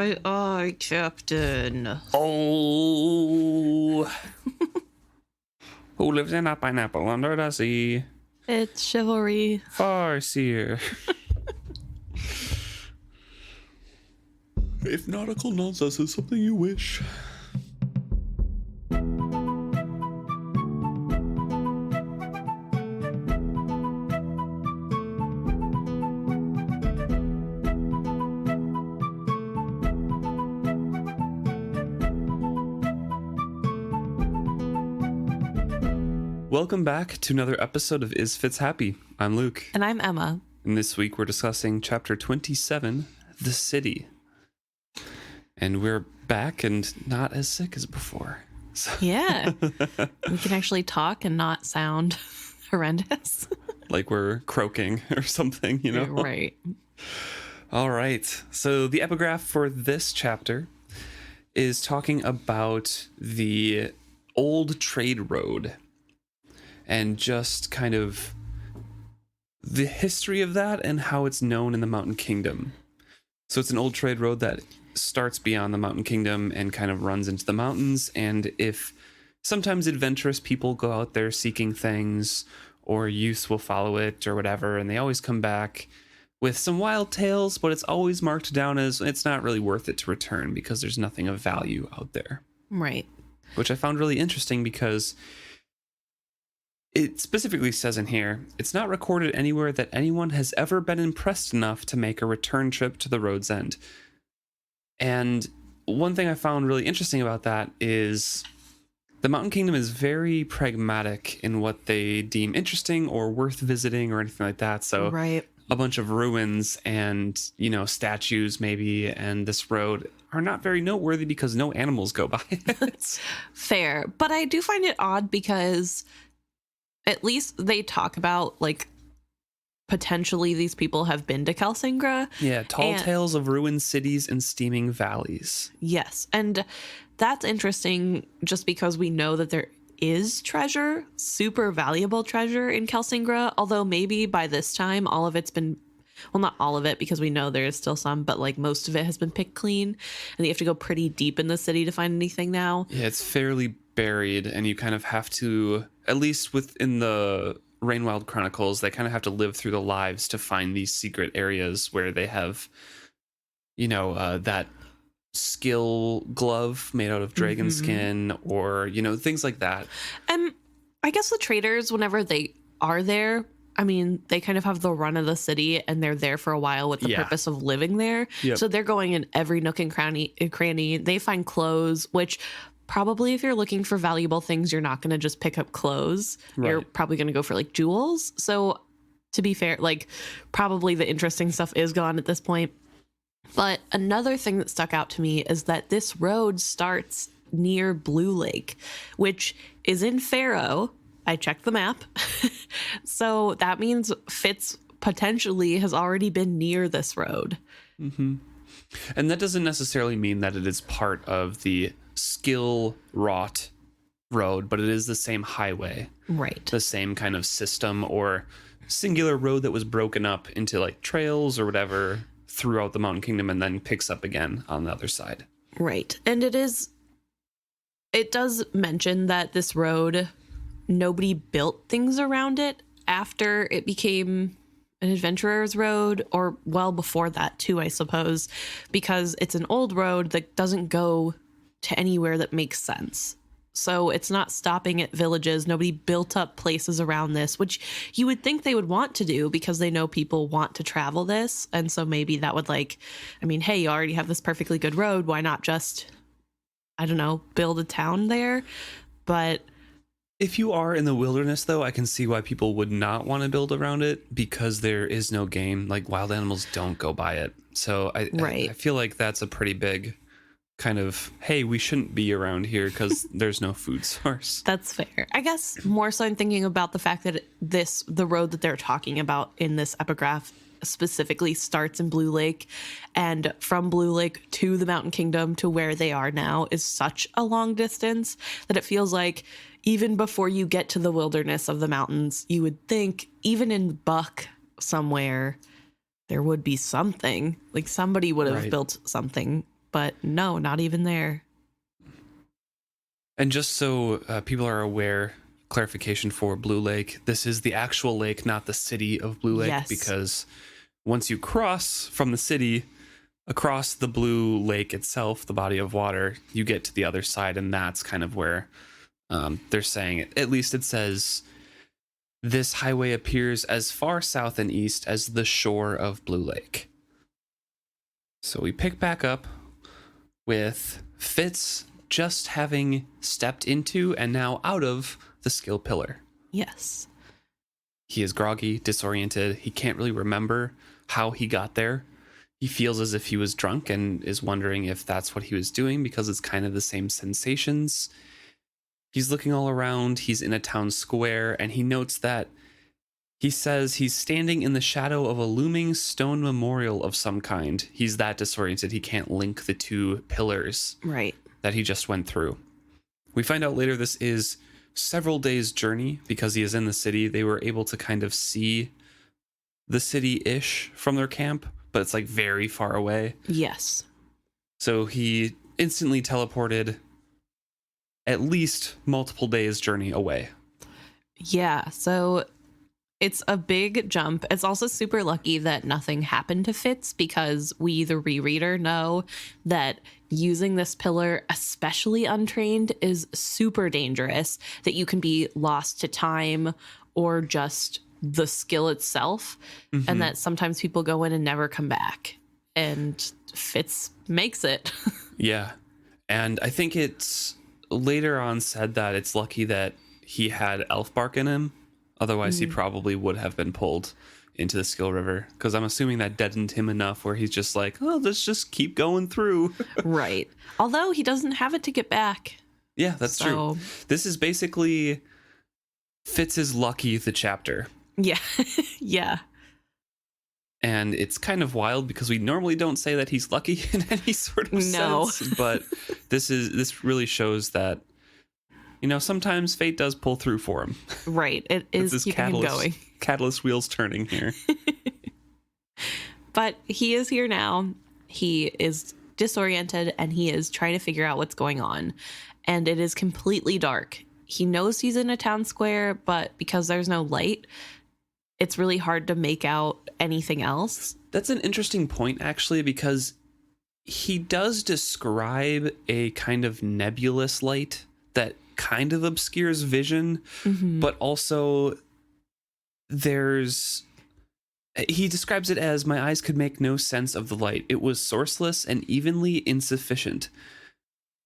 Aye, Captain. Oh. Who lives in a pineapple under the sea? It's chivalry. Farseer. If nautical nonsense is something you wish. Welcome back to another episode of Is Fitz Happy? I'm Luke. And I'm Emma. And this week we're discussing chapter 27, The City. And we're back and not as sick as before. So. Yeah. We can actually talk and not sound horrendous. Like we're croaking or something, you know? Right. All right. So the epigraph for this chapter is talking about the old trade road. And just kind of the history of that and how it's known in the Mountain Kingdom. So it's an old trade road that starts beyond the Mountain Kingdom and kind of runs into the mountains. And if sometimes adventurous people go out there seeking things, or youth will follow it or whatever, and they always come back with some wild tales, but it's always marked down as it's not really worth it to return because there's nothing of value out there. Right. Which I found really interesting because it specifically says in here, it's not recorded anywhere that anyone has ever been impressed enough to make a return trip to the road's end. And one thing I found really interesting about that is the Mountain Kingdom is very pragmatic in what they deem interesting or worth visiting or anything like that. So right. A bunch of ruins and, you know, statues maybe, and this road are not very noteworthy because no animals go by it. Fair. But I do find it odd because at least they talk about, like, potentially these people have been to Kelsingra. Yeah, tall tales of ruined cities and steaming valleys. Yes, and that's interesting just because we know that there is treasure, super valuable treasure in Kelsingra, although maybe by this time all of it's been, well, not all of it because we know there is still some, but like most of it has been picked clean and you have to go pretty deep in the city to find anything now. Yeah, it's fairly buried and you kind of have to, at least within the Rainwild Chronicles, they kind of have to live through the lives to find these secret areas where they have, you know, that skill glove made out of dragon skin or, you know, things like that. And I guess the traders, whenever they are there, I mean, they kind of have the run of the city and they're there for a while with the purpose of living there. Yep. So they're going in every nook and cranny. They find clothes, which probably if you're looking for valuable things, you're not going to just pick up clothes. Right. You're probably going to go for like jewels. So to be fair, like probably the interesting stuff is gone at this point. But another thing that stuck out to me is that this road starts near Blue Lake, which is in Faro. I checked the map. So that means Fitz potentially has already been near this road. Mm-hmm. And that doesn't necessarily mean that it is part of the skill wrought road, but it is the same highway. Right. The same kind of system or singular road that was broken up into like trails or whatever throughout the Mountain Kingdom and then picks up again on the other side. Right. And it does mention that this road, nobody built things around it after it became an adventurer's road, or well before that too, I suppose, because it's an old road that doesn't go to anywhere that makes sense. So it's not stopping at villages. Nobody built up places around this, which you would think they would want to do because they know people want to travel this. And so maybe that would like, I mean, hey, you already have this perfectly good road. Why not just, I don't know, build a town there? But if you are in the wilderness, though, I can see why people would not want to build around it because there is no game. Like wild animals don't go by it. So I feel like that's a pretty big kind of, hey, we shouldn't be around here because there's no food source. That's fair. I guess more so I'm thinking about the fact that the road that they're talking about in this epigraph specifically starts in Blue Lake, and from Blue Lake to the Mountain Kingdom to where they are now is such a long distance that it feels like even before you get to the wilderness of the mountains, you would think even in Buck somewhere there would be something, like somebody would have built something but no, not even there. And just so people are aware, clarification for Blue Lake, this is the actual lake, not the city of Blue Lake, Yes. because once you cross from the city across the Blue Lake itself, the body of water, you get to the other side, and that's kind of where they're saying it. At least it says this highway appears as far south and east as the shore of Blue Lake. So we pick back up with Fitz just having stepped into and now out of the skill pillar. Yes. He is groggy, disoriented. He can't really remember how he got there. He feels as if he was drunk and is wondering if that's what he was doing because it's kind of the same sensations. He's looking all around. He's in a town square, and he notes that he says he's standing in the shadow of a looming stone memorial of some kind. He's that disoriented. He can't link the two pillars Right. that he just went through. We find out later this is several days' journey because he is in the city. They were able to kind of see the city-ish from their camp, but it's like very far away. Yes. So he instantly teleported at least multiple days' journey away. Yeah. So it's a big jump. It's also super lucky that nothing happened to Fitz because we, the rereader, know that using this pillar, especially untrained, is super dangerous, that you can be lost to time or just the skill itself, and that sometimes people go in and never come back. And Fitz makes it. Yeah. And I think it's later on said that it's lucky that he had elf bark in him. Otherwise, he probably would have been pulled into the skill river, because I'm assuming that deadened him enough where he's just like, oh, let's just keep going through. Right. Although he doesn't have it to get back. Yeah, that's true. This is basically Fitz's Lucky the chapter. Yeah. Yeah. And it's kind of wild because we normally don't say that he's lucky in any sort of sense. But this really shows that, you know, sometimes fate does pull through for him. Right. It is keeping him going. Catalyst wheels turning here. But he is here now. He is disoriented and he is trying to figure out what's going on. And it is completely dark. He knows he's in a town square, but because there's no light, it's really hard to make out anything else. That's an interesting point, actually, because he does describe a kind of nebulous light that kind of obscures vision, but also he describes it as, my eyes could make no sense of the light. It was sourceless and evenly insufficient.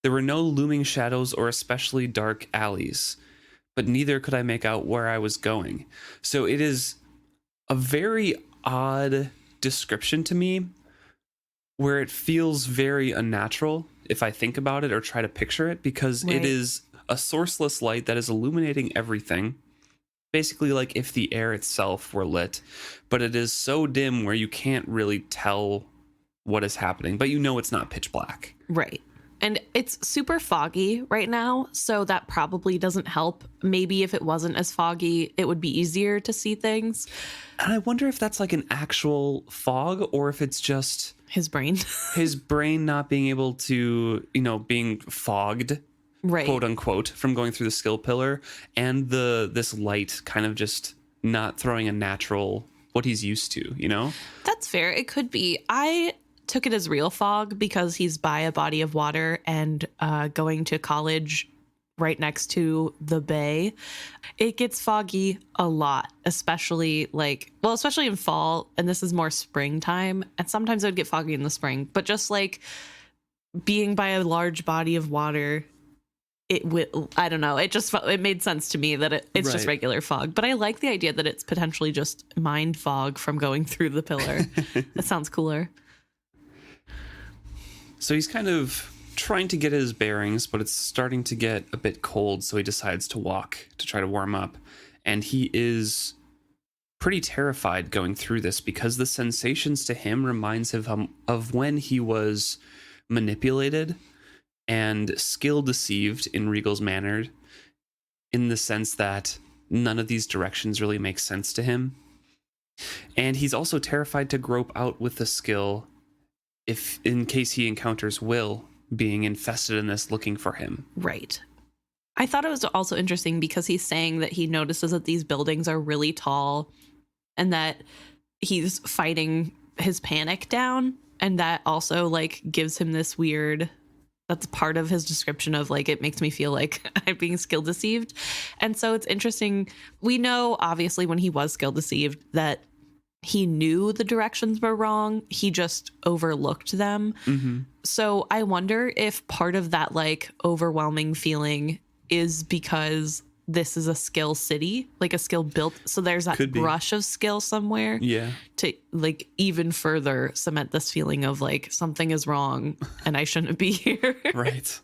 There were no looming shadows or especially dark alleys, but neither could I make out where I was going. So it is a very odd description to me, where it feels very unnatural if I think about it or try to picture it, because it is a sourceless light that is illuminating everything, basically like if the air itself were lit, but it is so dim where you can't really tell what is happening, but you know it's not pitch black. Right. And it's super foggy right now, so that probably doesn't help. Maybe if it wasn't as foggy, it would be easier to see things. And I wonder if that's like an actual fog, or if it's just his brain. His brain not being able to, you know, being fogged, right, quote unquote, from going through the skill pillar, and this light kind of just not throwing a natural, what he's used to, you know? That's fair. It could be. I took it as real fog because he's by a body of water and going to college right next to the bay. It gets foggy a lot, especially in fall, and this is more springtime, and sometimes it would get foggy in the spring, but just like being by a large body of water, I don't know, it made sense to me that it's just regular fog. But I like the idea that it's potentially just mind fog from going through the pillar. That sounds cooler. So he's kind of trying to get his bearings, but it's starting to get a bit cold, so he decides to walk to try to warm up. And he is pretty terrified going through this because the sensations to him reminds him of when he was manipulated and skill deceived in Regal's manner, in the sense that none of these directions really make sense to him. And he's also terrified to grope out with the skill if in case he encounters Will being infested in this, looking for him. Right. I thought it was also interesting because he's saying that he notices that these buildings are really tall and that he's fighting his panic down. And that also like gives him this weird, that's part of his description of like, it makes me feel like I'm being skill deceived. And so it's interesting. We know obviously when he was skill deceived that he knew the directions were wrong. He just overlooked them. Mm-hmm. So I wonder if part of that like overwhelming feeling is because this is a skill city, like a skill built. So there's that brush of skill somewhere. Yeah. To like even further cement this feeling of like something is wrong and I shouldn't be here. Right.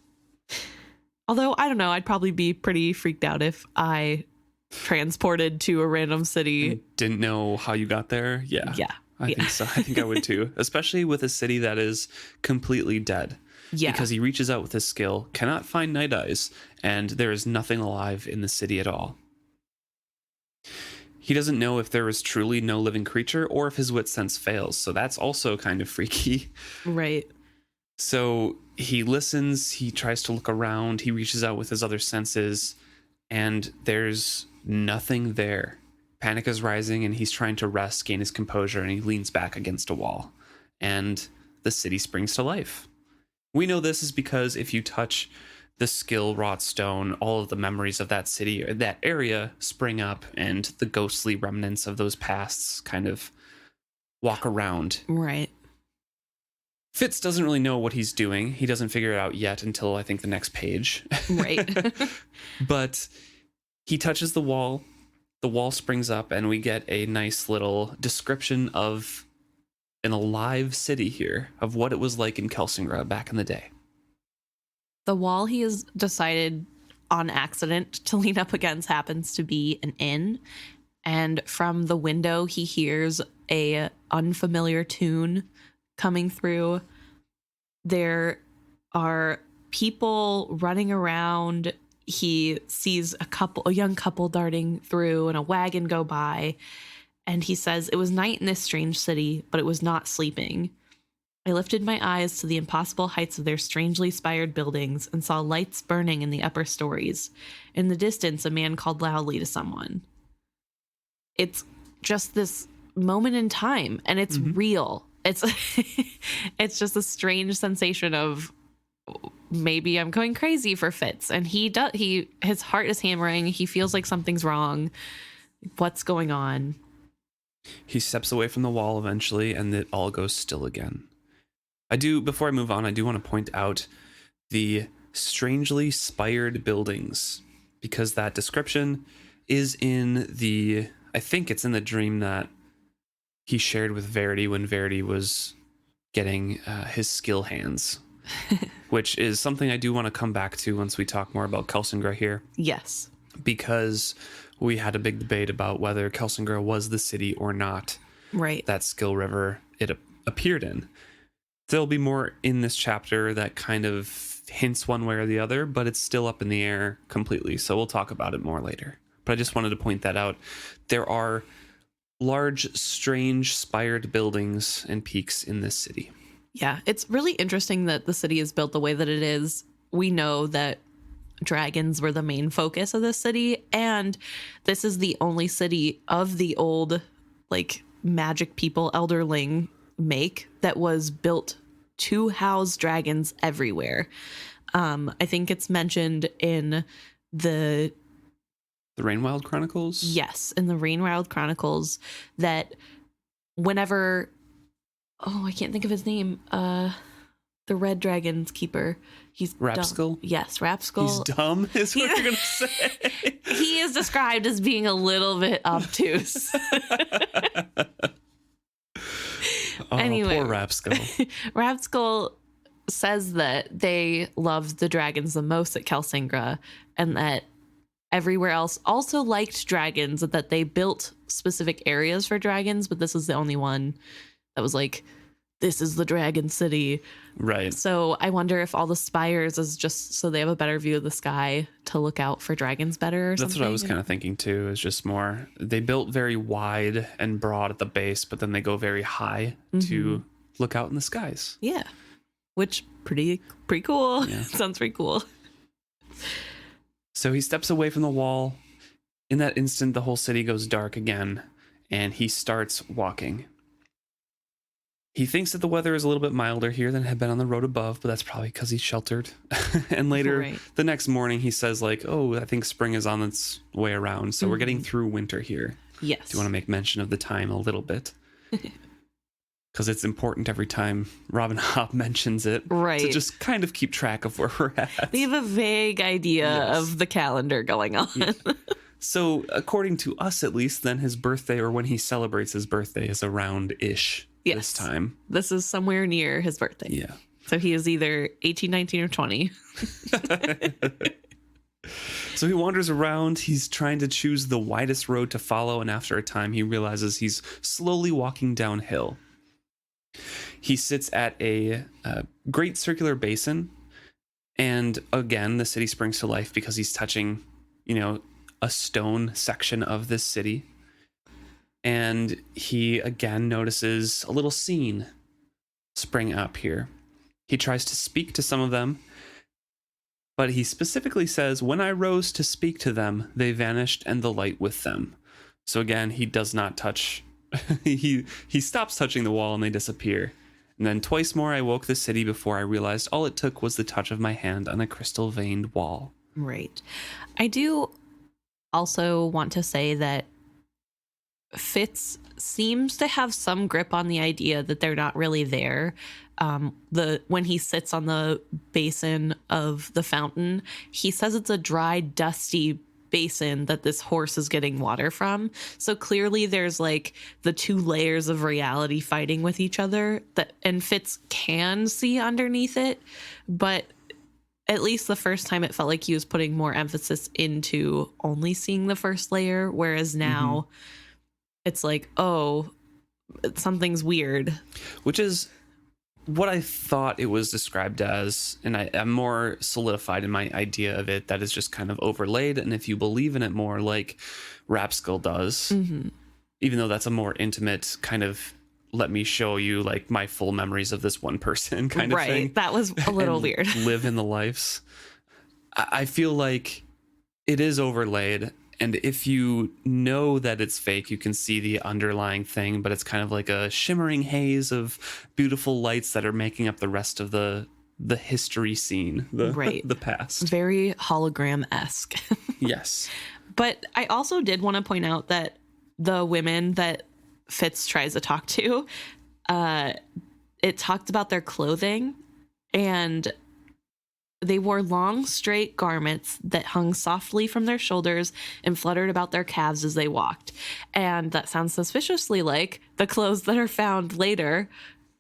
Although I don't know, I'd probably be pretty freaked out if I transported to a random city. And didn't know how you got there. Yeah. Yeah. I think so. I think I would too, especially with a city that is completely dead. Yeah. Because he reaches out with his skill, cannot find Nighteyes, and there is nothing alive in the city at all. He doesn't know if there is truly no living creature or if his wit sense fails, so that's also kind of freaky. Right. So he listens, he tries to look around, he reaches out with his other senses, and there's nothing there. Panic is rising, and he's trying to rest, gain his composure, and he leans back against a wall. And the city springs to life. We know this is because if you touch the skill wrought stone, all of the memories of that city or that area spring up, and the ghostly remnants of those pasts kind of walk around. Right. Fitz doesn't really know what he's doing. He doesn't figure it out yet until I think the next page. Right. But he touches the wall springs up, and we get a nice little description of an alive city here, of what it was like in Kelsingra back in the day. The wall he has decided on accident to lean up against happens to be an inn. And from the window, he hears a unfamiliar tune coming through. There are people running around. He sees a young couple darting through and a wagon go by. And he says, "It was night in this strange city, but it was not sleeping. I lifted my eyes to the impossible heights of their strangely spired buildings and saw lights burning in the upper stories. In the distance, a man called loudly to someone." It's just this moment in time, and it's real. It's it's just a strange sensation of maybe I'm going crazy for Fitz, and his heart is hammering. He feels like something's wrong. What's going on? He steps away from the wall eventually, and it all goes still again. Before I move on, I do want to point out the strangely spired buildings, because that description is I think it's in the dream that he shared with Verity when Verity was getting his skill hands, which is something I do want to come back to once we talk more about Kelsingra here. Yes. Because we had a big debate about whether Kelsingra was the city or not. Right. That Skill River it appeared in. There'll be more in this chapter that kind of hints one way or the other, but it's still up in the air completely. So we'll talk about it more later. But I just wanted to point that out. There are large, strange, spired buildings and peaks in this city. Yeah, it's really interesting that the city is built the way that it is. We know that dragons were the main focus of this city, and this is the only city of the old like magic people Elderling make that was built to house dragons everywhere. I think it's mentioned in the Rainwild Chronicles? Yes, in the Rainwild Chronicles that whenever I can't think of his name. The Red Dragon's keeper. He's Rapskull? Dumb. Yes, Rapskull. He's dumb, is what you're going to say. He is described as being a little bit obtuse. Anyway, poor Rapskull. Rapskull says that they loved the dragons the most at Kelsingra, and that everywhere else also liked dragons, that they built specific areas for dragons, but this is the only one that was like, this is the dragon city. Right. So I wonder if all the spires is just so they have a better view of the sky to look out for dragons better or something. That's what I was kind of thinking too, is just more, they built very wide and broad at the base, but then they go very high to look out in the skies. Yeah. Which pretty cool. Yeah. Sounds pretty cool. So he steps away from the wall. In that instant, the whole city goes dark again, and he starts walking. He thinks that the weather is a little bit milder here than it had been on the road above, but that's probably because he's sheltered. And later, the next morning, he says, like, oh, I think spring is on its way around, so we're getting through winter here. Yes. Do you want to make mention of the time a little bit? Because it's important every time Rob and Hobb mentions it. Right. To just kind of keep track of where we're at. We have a vague idea of the calendar going on. Yeah. So, according to us at least, then his birthday, or when he celebrates his birthday, is around-ish this time. This is somewhere near his birthday. Yeah. So he is either 18, 19, or 20. So he wanders around. He's trying to choose the widest road to follow, and after a time, he realizes he's slowly walking downhill. He sits at a great circular basin, and again, the city springs to life because he's touching, a stone section of this city. And he again notices a little scene spring up here. He tries to speak to some of them, but he specifically says, when I rose to speak to them, they vanished and the light with them. So again, he does not touch. he stops touching the wall and they disappear. And then twice more I woke the city before I realized all it took was the touch of my hand on a crystal veined wall. Right. I do also want to say that Fitz seems to have some grip on the idea that they're not really there. When he sits on the basin of the fountain, he says it's a dry, dusty basin that this horse is getting water from. So clearly there's like the two layers of reality fighting with each other, and Fitz can see underneath it, but at least the first time it felt like he was putting more emphasis into only seeing the first layer, whereas now it's like, oh, something's weird. Which is what I thought it was described as, and I'm more solidified in my idea of it, that is just kind of overlaid, and if you believe in it more, like Rapskill does, even though that's a more intimate kind of, let me show you like my full memories of this one person kind of thing. Right, that was a little weird. Live in the lives. I feel like it is overlaid, and if you know that it's fake, you can see the underlying thing, but it's kind of like a shimmering haze of beautiful lights that are making up the rest of the history scene, the past. Very hologram-esque. Yes. But I also did want to point out that the women that Fitz tries to talk to, it talked about their clothing, and they wore long, straight garments that hung softly from their shoulders and fluttered about their calves as they walked. And that sounds suspiciously like the clothes that are found later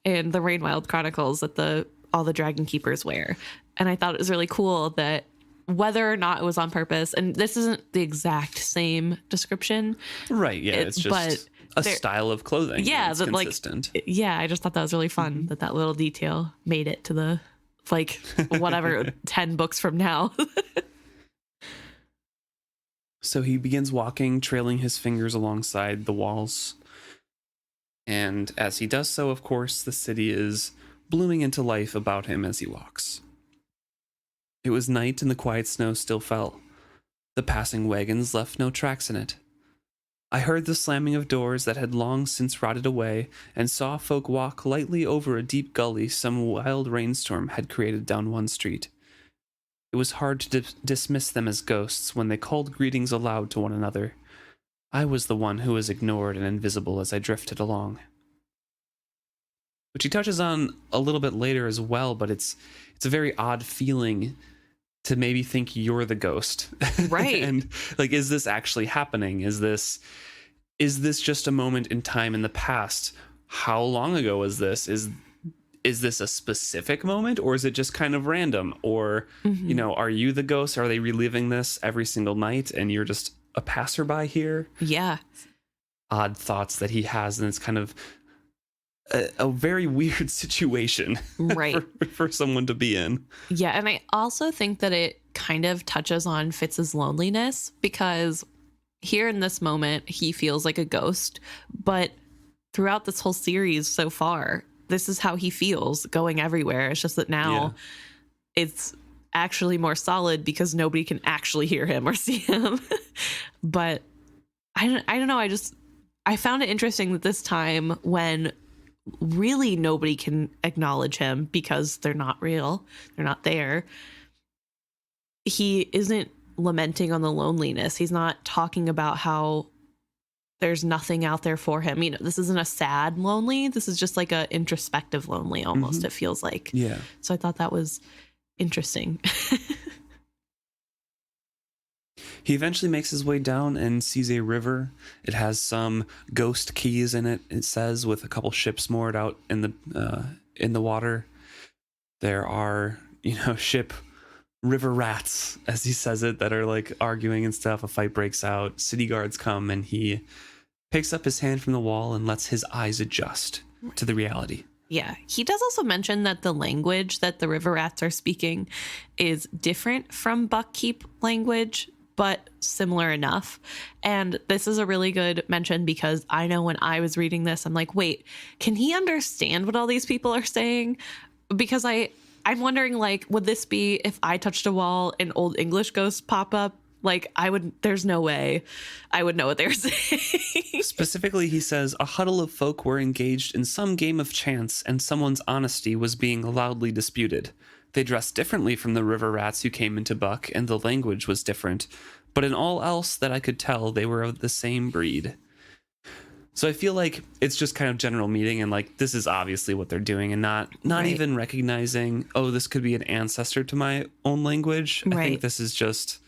in the Rainwild Chronicles that all the Dragon Keepers wear. And I thought it was really cool that whether or not it was on purpose, and this isn't the exact same description. Right, yeah, it's just a style of clothing. Yeah, that's consistent. I just thought that was really fun that little detail made it to the, like, whatever, 10 books from now. So he begins walking, trailing his fingers alongside the walls. And as he does so, of course, the city is blooming into life about him as he walks. It was night and the quiet snow still fell. The passing wagons left no tracks in it. I heard the slamming of doors that had long since rotted away, and saw folk walk lightly over a deep gully some wild rainstorm had created down one street. It was hard to dismiss them as ghosts when they called greetings aloud to one another. I was the one who was ignored and invisible as I drifted along. Which he touches on a little bit later as well, but it's a very odd feeling to maybe think you're the ghost. Right. And like, is this actually happening? Is this just a moment in time in the past? How long ago was this? Is this a specific moment, or is it just kind of random? Or, are you the ghost? Are they reliving this every single night and you're just a passerby here? Yeah. Odd thoughts that he has, and it's kind of a very weird situation, right, for someone to be in. Yeah, and I also think that it kind of touches on Fitz's loneliness, because here in this moment he feels like a ghost, but throughout this whole series so far, this is how he feels going everywhere. It's just that now it's actually more solid because nobody can actually hear him or see him. But I don't know. I found it interesting that this time, when really nobody can acknowledge him because they're not real, they're not there, he isn't lamenting on the loneliness. He's not talking about how there's nothing out there for him. You know, this isn't a sad lonely. This is just like a introspective lonely almost, it feels like. Yeah. So I thought that was interesting. He eventually makes his way down and sees a river. It has some ghost keys in it, it says, with a couple ships moored out in the water. There are, ship river rats, as he says it, that are like arguing and stuff. A fight breaks out. City guards come, and he picks up his hand from the wall and lets his eyes adjust to the reality. Yeah. He does also mention that the language that the river rats are speaking is different from Buckkeep language, but similar enough. And this is a really good mention, because I know when I was reading this, I'm like, wait, can he understand what all these people are saying? Because I'm wondering, like, would this be if I touched a wall and Old English ghosts pop up? Like, there's no way I would know what they're saying. Specifically, he says, a huddle of folk were engaged in some game of chance, and someone's honesty was being loudly disputed. They dressed differently from the river rats who came into Buck, and the language was different. But in all else that I could tell, they were of the same breed. So I feel like it's just kind of general meeting, and like, this is obviously what they're doing, and not right. even recognizing, oh, this could be an ancestor to my own language. Right. I think this is just,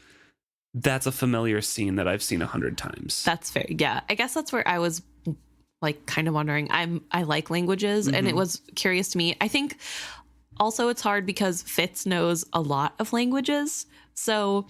that's a familiar scene that I've seen 100 times. That's fair. Yeah. I guess that's where I was like kind of wondering. I like languages, and it was curious to me. I think also it's hard because Fitz knows a lot of languages. So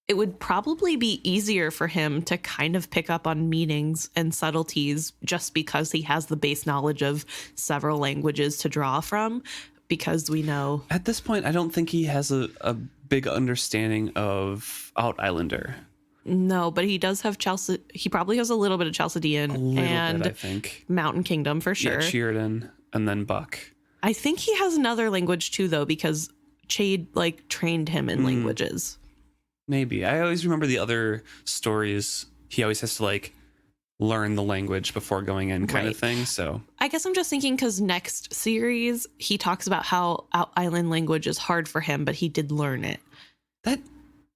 it would probably be easier for him to kind of pick up on meanings and subtleties just because he has the base knowledge of several languages to draw from, because we know. At this point, I don't think he has a big understanding of Out Islander. No, but he does have he probably has a little bit of Chalcedean and bit, I think. Mountain Kingdom for sure. Yeah, Sheridan and then Buck. I think he has another language too, though, because Chade like trained him in languages. Maybe. I always remember the other stories. He always has to like learn the language before going in, kind of thing. So I guess I'm just thinking, because next series he talks about how Out Island language is hard for him, but he did learn it. That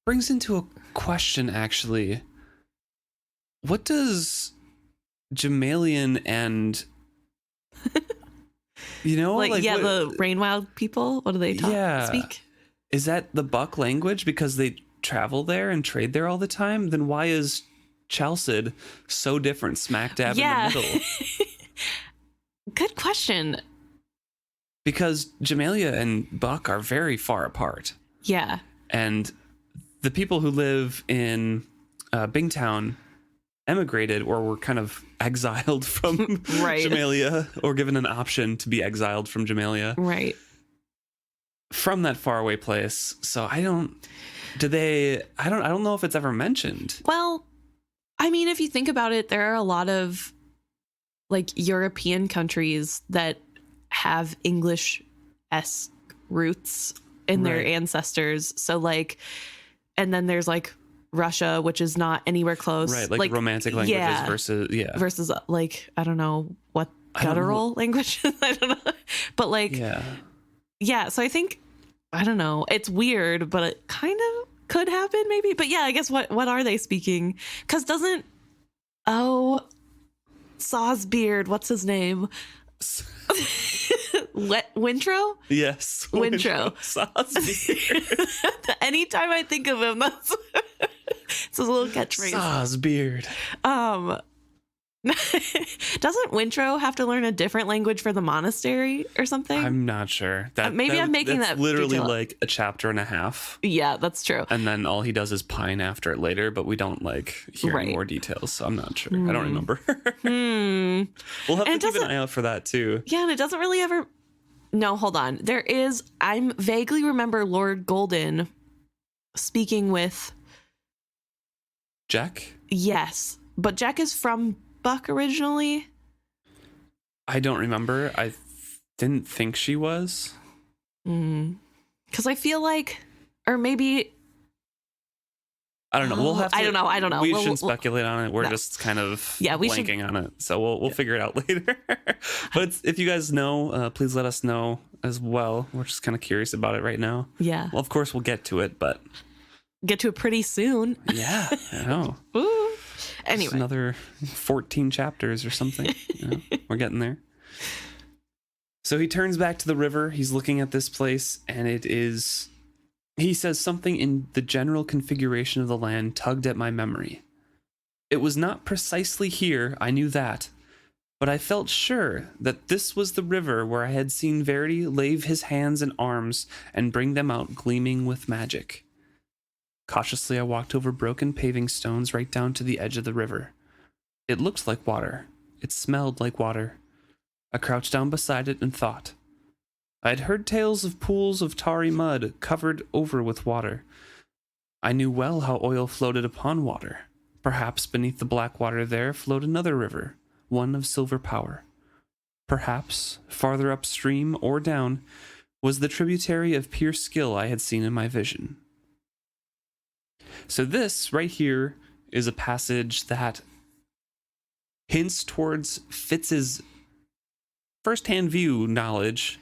brings into a question, actually. What does Jamalian and like what, the Rainwild people, what do they speak? Is that the Buck language because they travel there and trade there all the time? Then why is Chalced so different, smack dab in the middle? Good question. Because Jamalia and Buck are very far apart. Yeah. And the people who live in Bingtown emigrated or were kind of exiled from Jamalia, or given an option to be exiled from Jamalia. Right. From that faraway place. So I don't know if it's ever mentioned. Well, I mean, if you think about it, there are a lot of like European countries that have English-esque roots in their ancestors. So like, and then there's like Russia, which is not anywhere close. Right, like romantic languages versus like, I don't know what guttural language. I don't know. But like, yeah. So I think, I don't know. It's weird, but it kind of could happen maybe. But yeah, I guess what are they speaking? Because Sawsbeard, what's his name? Wintro? Yes. Wintro. Sawsbeard. Anytime I think of him, that's it's a little catchphrase. Sawsbeard. Doesn't Wintro have to learn a different language for the monastery or something? I'm not sure. I'm making that literally detail. Like a chapter and a half. Yeah, that's true. And then all he does is pine after it later, but we don't like hear any more details, so I'm not sure. I don't remember. We'll have to keep an eye out for that too. Yeah, and it doesn't really ever. No, hold on. I'm vaguely remember Lord Golden speaking with Jack. Yes, but Jack is from Buck originally. I don't remember. I didn't think she was. Because I feel like, or maybe... I don't know. We'll have to, I don't know. We shouldn't speculate on it. We're just kind of blanking on it. So we'll figure it out later. But if you guys know, please let us know as well. We're just kind of curious about it right now. Yeah. Well, of course, we'll get to it, but... Get to it pretty soon. Yeah, I know. Ooh. Anyway. Just another 14 chapters or something. We're getting there. So he turns back to the river. He's looking at this place, and it is... He says something in the general configuration of the land tugged at my memory. It was not precisely here, I knew that, but I felt sure that this was the river where I had seen Verity lave his hands and arms and bring them out gleaming with magic. Cautiously, I walked over broken paving stones right down to the edge of the river. It looked like water. It smelled like water. I crouched down beside it and thought. I had heard tales of pools of tarry mud covered over with water. I knew well how oil floated upon water. Perhaps beneath the black water there flowed another river, one of silver power. Perhaps, farther upstream or down, was the tributary of pure skill I had seen in my vision. So this, right here, is a passage that hints towards Fitz's first-hand view knowledge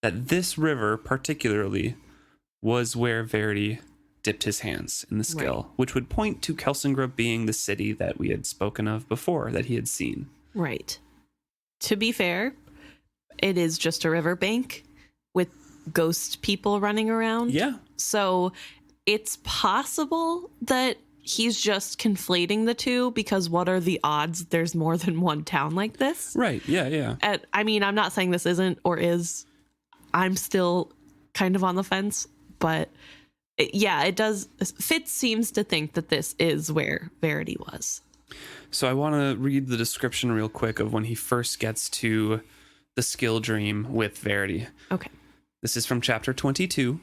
that this river particularly was where Verity dipped his hands in the skill, right, which would point to Kelsingra being the city that we had spoken of before, that he had seen. Right. To be fair, it is just a riverbank with ghost people running around. Yeah. So it's possible that he's just conflating the two, because what are the odds there's more than one town like this? Right. Yeah, yeah. I mean, I'm not saying this isn't or is. I'm still kind of on the fence, but it does. Fitz seems to think that this is where Verity was. So I want to read the description real quick of when he first gets to the skill dream with Verity. Okay. This is from chapter 22.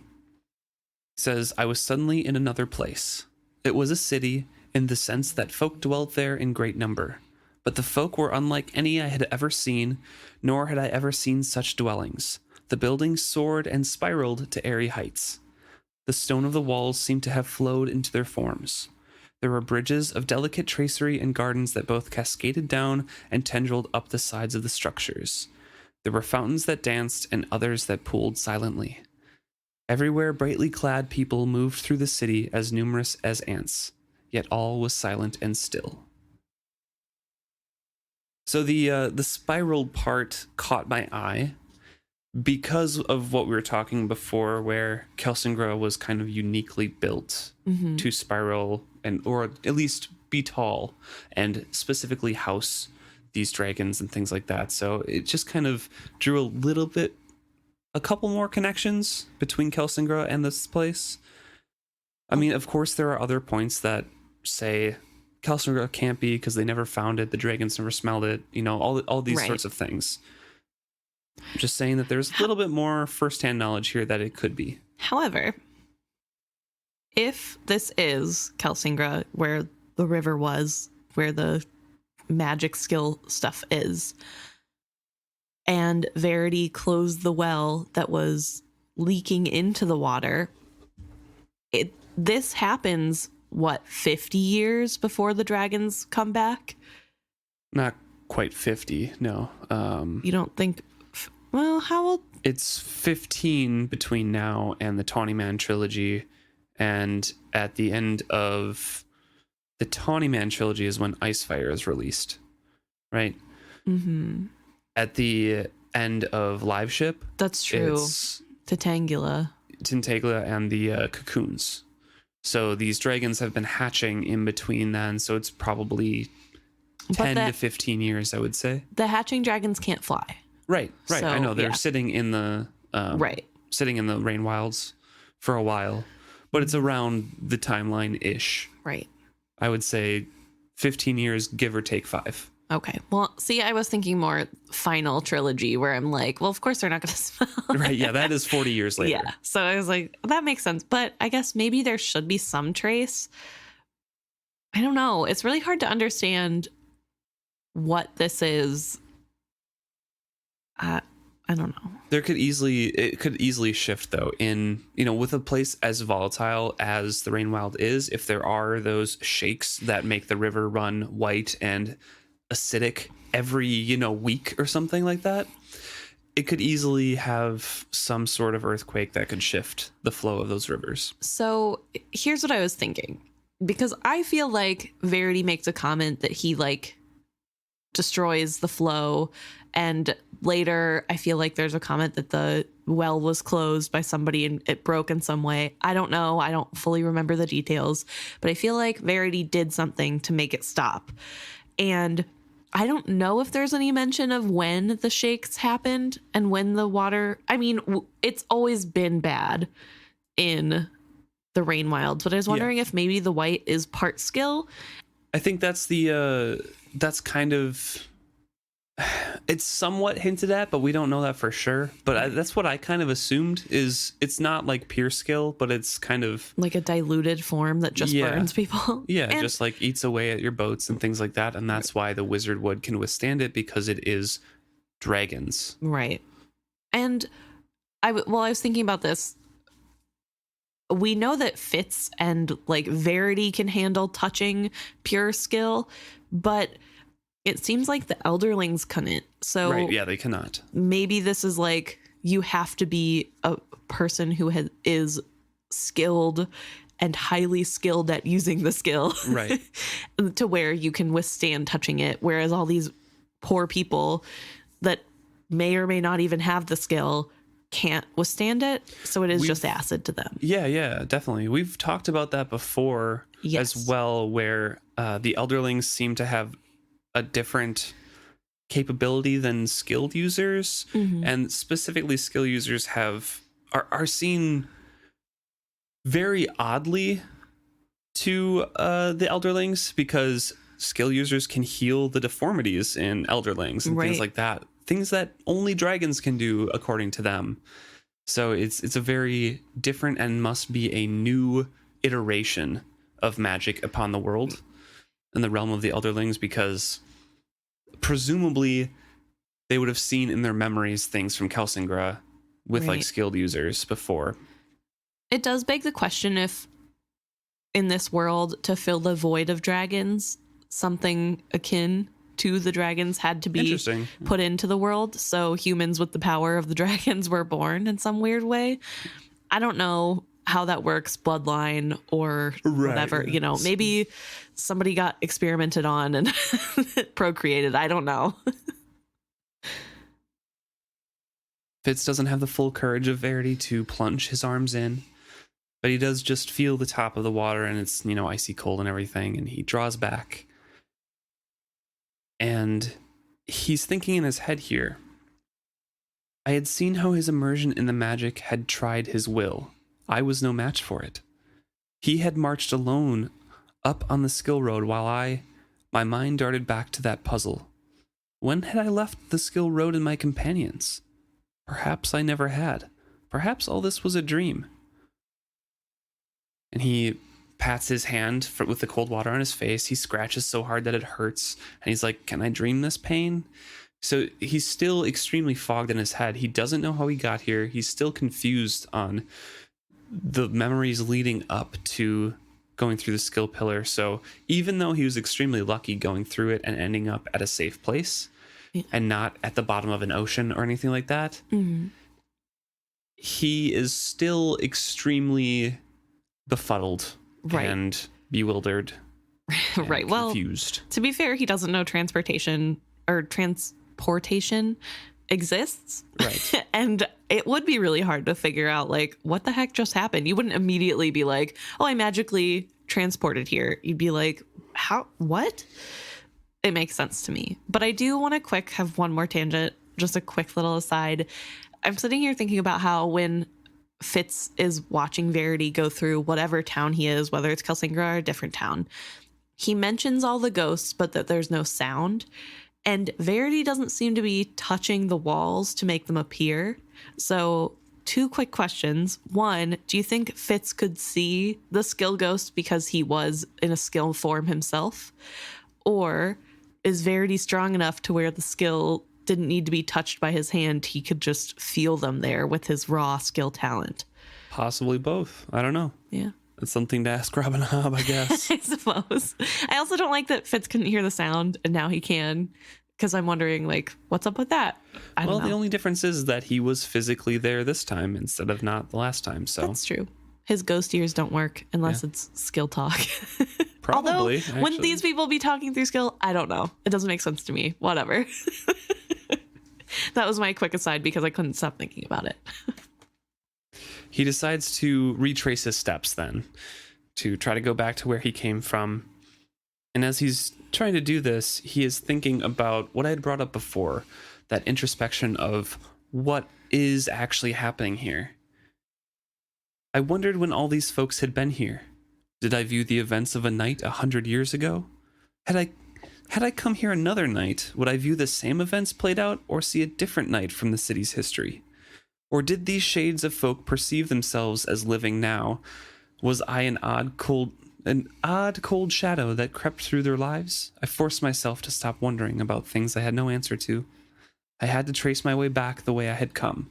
It says, I was suddenly in another place. It was a city in the sense that folk dwelt there in great number, but the folk were unlike any I had ever seen, nor had I ever seen such dwellings. The buildings soared and spiraled to airy heights. The stone of the walls seemed to have flowed into their forms. There were bridges of delicate tracery and gardens that both cascaded down and tendrilled up the sides of the structures. There were fountains that danced and others that pooled silently. Everywhere brightly clad people moved through the city as numerous as ants, yet all was silent and still. So the spiraled part caught my eye, because of what we were talking before, where Kelsingra was kind of uniquely built to spiral or at least be tall and specifically house these dragons and things like that. So it just kind of drew a couple more connections between Kelsingra and this place. I mean, of course, there are other points that say Kelsingra can't be because they never found it, the dragons never smelled it, all these sorts of things. I'm just saying that there's a little bit more firsthand knowledge here that it could be. However, if this is Kelsingra, where the river was, where the magic skill stuff is, and Verity closed the well that was leaking into the water, this happens, 50 years before the dragons come back? Not quite 50, no. You don't think... Well, how old? It's 15 between now and the Tawny Man trilogy, and at the end of the Tawny Man trilogy is when Icefire is released, right? Mm-hmm. At the end of Live Ship, that's true. It's Tintagula and the cocoons. So these dragons have been hatching in between then, so it's probably 10 to 15 years, I would say. The hatching dragons can't fly. Right. So, I know they're yeah. sitting in the sitting in the rain wilds for a while, but it's around the timeline ish. Right. I would say 15 years, give or take 5. Okay. Well, see, I was thinking more final trilogy, where I'm like, well, of course they're not going to smell. Right. Yeah, that is 40 years later. Yeah. So I was like, that makes sense. But I guess maybe there should be some trace. I don't know. It's really hard to understand what this is. I don't know. It could easily shift though in, with a place as volatile as the Rainwild is, if there are those shakes that make the river run white and acidic every, week or something like that, it could easily have some sort of earthquake that could shift the flow of those rivers. So here's what I was thinking, because I feel like Verity makes a comment that he destroys the flow, and later I feel like there's a comment that the well was closed by somebody and it broke in some way. I don't know. I don't fully remember the details, but I feel like Verity did something to make it stop. And I don't know if there's any mention of when the shakes happened and when the water, it's always been bad in the Rainwilds, but I was wondering if maybe the white is part skill. I think that's that's kind of, it's somewhat hinted at, but we don't know that for sure. But that's what I kind of assumed, is it's not like pure skill, but it's kind of like a diluted form that just burns people. Yeah, and just eats away at your boats and things like that. And that's why the wizard wood can withstand it, because it is dragons. Right. And I was thinking about this. We know that Fitz and Verity can handle touching pure skill, but it seems like the Elderlings couldn't. So right, yeah, they cannot. Maybe this is you have to be a person who is skilled and highly skilled at using the skill, right, to where you can withstand touching it. Whereas all these poor people that may or may not even have the skill can't withstand it, so it is just acid to them. Yeah, definitely. We've talked about that before as well, where the Elderlings seem to have a different capability than skilled users, and specifically skill users are seen very oddly to the Elderlings, because skill users can heal the deformities in Elderlings and things like that. Things that only dragons can do, according to them. So it's a very different and must be a new iteration of magic upon the world in the realm of the Elderlings, because presumably they would have seen in their memories things from Kelsingra with skilled users before. It does beg the question if in this world, to fill the void of dragons, something akin to the dragons had to be put into the world, so humans with the power of the dragons were born in some weird way. I don't know how that works, bloodline or whatever. Maybe somebody got experimented on and procreated. I don't know. Fitz doesn't have the full courage of Verity to plunge his arms in, but he does just feel the top of the water, and it's icy cold and everything, and he draws back. And he's thinking in his head here, I had seen how his immersion in the magic had tried his will. I was no match for it. He had marched alone up on the skill road while my mind darted back to that puzzle. When had I left the skill road and my companions? Perhaps I never had. Perhaps all this was a dream. And he pats his hand with the cold water on his face. He scratches so hard that it hurts. And he's like, can I dream this pain? So he's still extremely fogged in his head. He doesn't know how he got here. He's still confused on the memories leading up to going through the skill pillar. So even though he was extremely lucky going through it and ending up at a safe place and not at the bottom of an ocean or anything like that, he is still extremely befuddled and bewildered and confused. Well, to be fair, he doesn't know transportation exists. Right. And it would be really hard to figure out what the heck just happened. You wouldn't immediately be like, oh, I magically transported here. You'd be like, how, what? It makes sense to me. But I do want to have one more tangent, just a quick little aside. I'm sitting here thinking about how when Fitz is watching Verity go through whatever town he is, whether it's Kelsingra or a different town, he mentions all the ghosts, but that there's no sound. And Verity doesn't seem to be touching the walls to make them appear. So 2 quick questions. 1, do you think Fitz could see the skill ghost because he was in a skill form himself? Or is Verity strong enough to where the skill didn't need to be touched by his hand. He could just feel them there with his raw skill talent. Possibly both. I don't know. Yeah. That's something to ask Robin Hobb, I guess. I suppose. I also don't like that Fitz couldn't hear the sound and now he can, because I'm wondering, like, what's up with that? I don't know. The only difference is that he was physically there this time instead of not the last time. So that's true. His ghost ears don't work unless it's skill talk. Probably. Although, wouldn't these people be talking through skill? I don't know. It doesn't make sense to me. Whatever. That was my quick aside because I couldn't stop thinking about it. He decides to retrace his steps then, to try to go back to where he came from. And as he's trying to do this, he is thinking about what I had brought up before, that introspection of what is actually happening here. I wondered when all these folks had been here. Did I view the events of a night 100 years ago? Had I come here another night, would I view the same events played out or see a different night from the city's history? Or did these shades of folk perceive themselves as living now? Was I an odd, cold shadow that crept through their lives? I forced myself to stop wondering about things I had no answer to. I had to trace my way back the way I had come.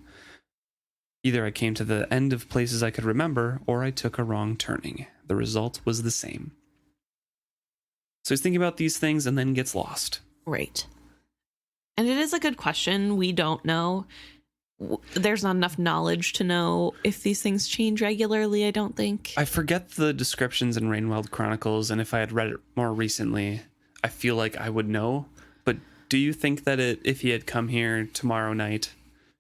Either I came to the end of places I could remember, or I took a wrong turning. The result was the same. So he's thinking about these things and then gets lost. Right. And it is a good question. We don't know. There's not enough knowledge to know if these things change regularly, I don't think. I forget the descriptions in Rainwild Chronicles, and if I had read it more recently, I feel like I would know. But do you think that if he had come here tomorrow night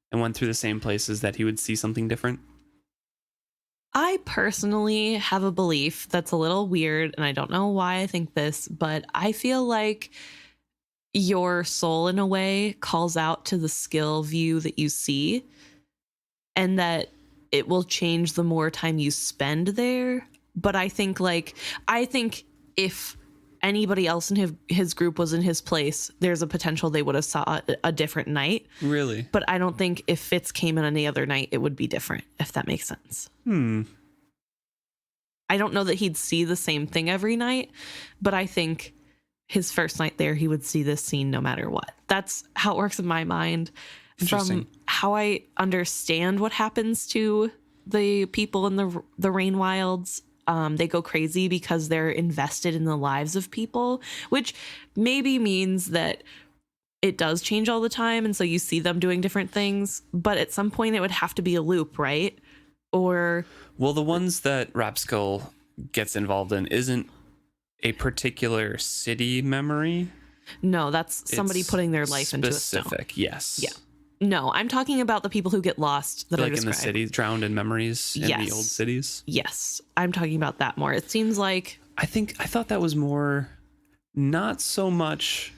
and went through the same places, that he would see something different? I personally have a belief that's a little weird, and I don't know why I think this, but I feel like your soul in a way calls out to the skill view that you see, and that it will change the more time you spend there. But I think if anybody else in his group was in his place, there's a potential they would have saw a different night. Really? But I don't think if Fitz came in any other night, it would be different, if that makes sense. I don't know that he'd see the same thing every night, but I think his first night there, he would see this scene no matter what. That's how it works in my mind. From how I understand what happens to the people in the Rain Wilds, they go crazy because they're invested in the lives of people, which maybe means that it does change all the time. And so you see them doing different things, but at some point it would have to be a loop, right? Or... Well, the ones that Rapskull gets involved in isn't a particular city memory. No, that's somebody putting their life into a stone. Specific, yes. Yeah. No, I'm talking about the people who get lost that like are described. In the city, drowned in memories in the old cities. Yes, I'm talking about that more. It seems like... I thought that was more, not so much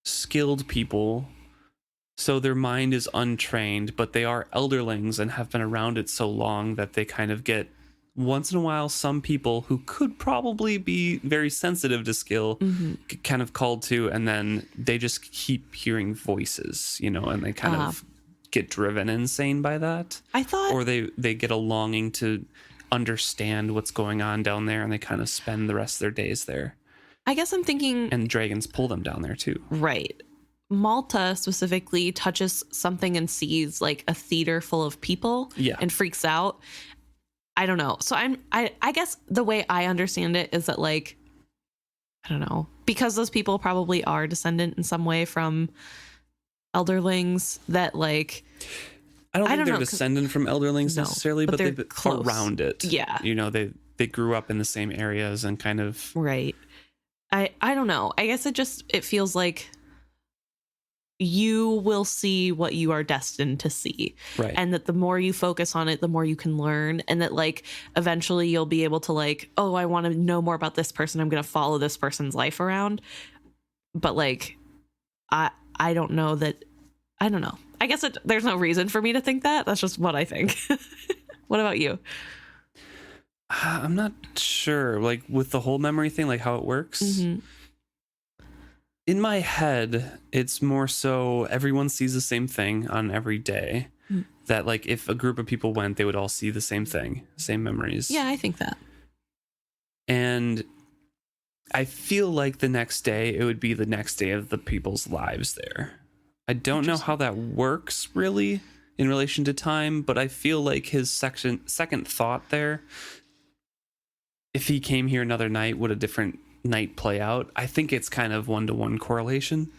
skilled people, so their mind is untrained, but they are elderlings and have been around it so long that they kind of get, once in a while, some people who could probably be very sensitive to skill kind of called to, and then they just keep hearing voices, and they kind of get driven insane by that. I thought... Or they get a longing to understand what's going on down there, and they kind of spend the rest of their days there. I guess I'm thinking... And dragons pull them down there, too. Right. Malta specifically touches something and sees, like, a theater full of people and freaks out. I don't know. So I guess the way I understand it is that, like, I don't know, because those people probably are descendant in some way from Elderlings, that, like... I don't think they're descendant from Elderlings necessarily, but they're around it. Yeah. They grew up in the same areas and kind of... Right. I don't know. I guess it feels like you will see what you are destined to see. Right. And that the more you focus on it, the more you can learn. And that, like, eventually you'll be able to, like, oh, I want to know more about this person. I'm going to follow this person's life around. But, like, I don't know that... I don't know. I guess there's no reason for me to think that. That's just what I think. What about you? I'm not sure. Like, with the whole memory thing, like how it works. Mm-hmm. In my head, it's more so everyone sees the same thing on every day. Mm. That, like, if a group of people went, they would all see the same thing, same memories. Yeah, I think that. And I feel like the next day, it would be the next day of the people's lives there. I don't know how that works really in relation to time, but I feel like his second thought there, if he came here another night, would a different night play out? I think it's kind of 1-to-1 correlation.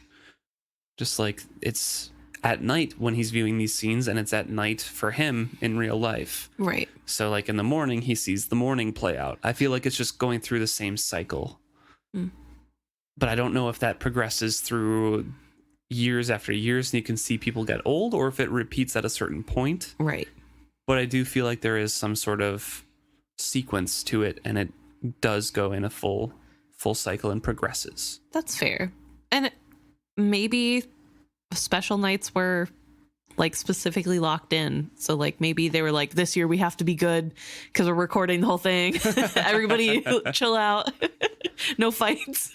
Just like it's at night when he's viewing these scenes, and it's at night for him in real life. Right. So like in the morning, he sees the morning play out. I feel like it's just going through the same cycle. But I don't know if that progresses through years after years and you can see people get old, or if it repeats at a certain point. Right. But I do feel like there is some sort of sequence to it, and it does go in a full cycle and progresses. That's fair. And maybe special nights were like specifically locked in. So like maybe they were like, this year we have to be good because we're recording the whole thing. Everybody chill out. No fights.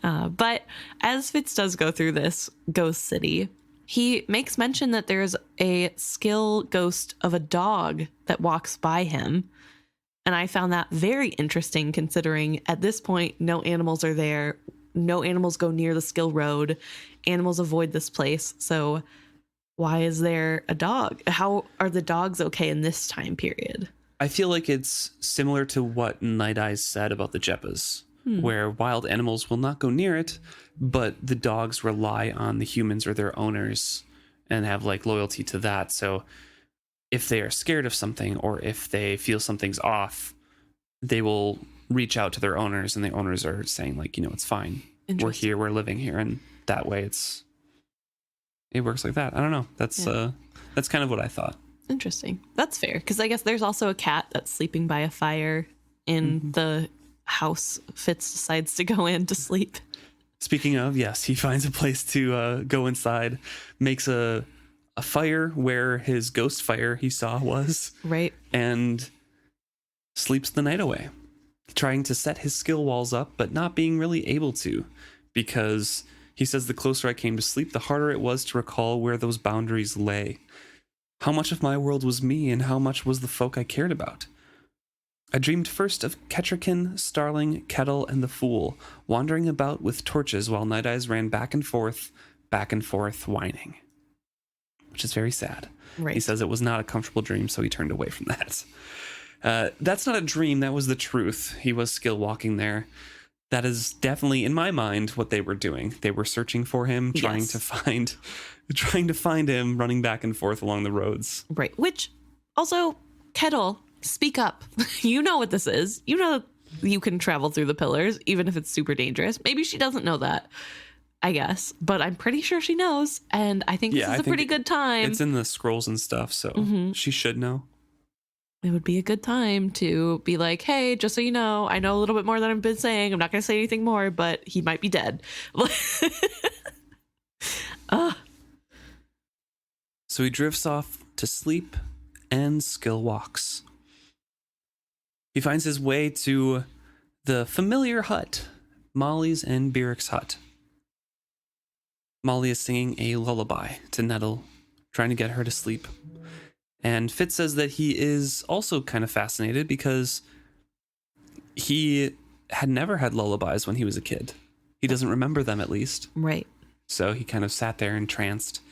But as Fitz does go through this ghost city, he makes mention that there's a skill ghost of a dog that walks by him. And I found that very interesting considering at this point, no animals are there. No animals go near the skill road. Animals avoid this place. So why is there a dog? How are the dogs okay in this time period? I feel like it's similar to what Nighteyes said about the Jeppas, where wild animals will not go near it, but the dogs rely on the humans or their owners and have like loyalty to that. So if they are scared of something, or if they feel something's off, they will reach out to their owners, and the owners are saying like, it's fine. We're here, we're living here. And that way it works like that. I don't know. That's kind of what I thought. Interesting. That's fair. Because I guess there's also a cat that's sleeping by a fire in the house Fitz decides to go in to sleep. Speaking of, yes, he finds a place to go inside, makes a fire where his ghost fire he saw was. Right. And sleeps the night away, trying to set his skill walls up, but not being really able to, because he says the closer I came to sleep, the harder it was to recall where those boundaries lay. How much of my world was me, and how much was the folk I cared about? I dreamed first of Kettrikin, Starling, Kettle, and the Fool, wandering about with torches while Nighteyes ran back and forth, whining. Which is very sad. Right. He says it was not a comfortable dream, so he turned away from that. That's not a dream, that was the truth. He was skill walking there. That is definitely, in my mind, what they were doing. They were searching for him, trying to find him, running back and forth along the roads. Right. Which, also, Kettle, speak up. You know what this is. You know you can travel through the pillars, even if it's super dangerous. Maybe she doesn't know that, I guess. But I'm pretty sure she knows. And I think this is a pretty good time. It's in the scrolls and stuff, so she should know. It would be a good time to be like, hey, just so you know, I know a little bit more than I've been saying. I'm not going to say anything more, but he might be dead. So he drifts off to sleep and skill walks. He finds his way to the familiar hut, Molly's and Byrric's hut. Molly is singing a lullaby to Nettle, trying to get her to sleep. And Fitz says that he is also kind of fascinated because he had never had lullabies when he was a kid. He doesn't remember them, at least. Right. So he kind of sat there entranced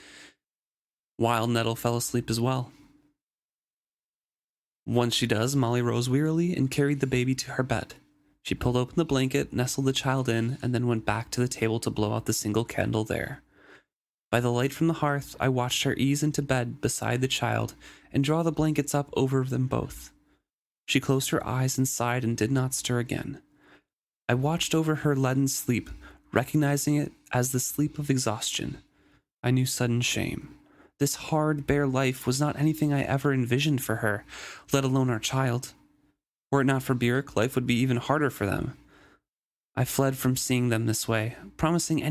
while Nettle fell asleep as well. Once she does, Molly rose wearily and carried the baby to her bed. She pulled open the blanket, nestled the child in, and then went back to the table to blow out the single candle there. By the light from the hearth, I watched her ease into bed beside the child and draw the blankets up over them both. She closed her eyes and sighed and did not stir again. I watched over her leaden sleep, recognizing it as the sleep of exhaustion. I knew sudden shame. This hard, bare life was not anything I ever envisioned for her, let alone our child. Were it not for Byrric, life would be even harder for them. I fled from seeing them this way, promising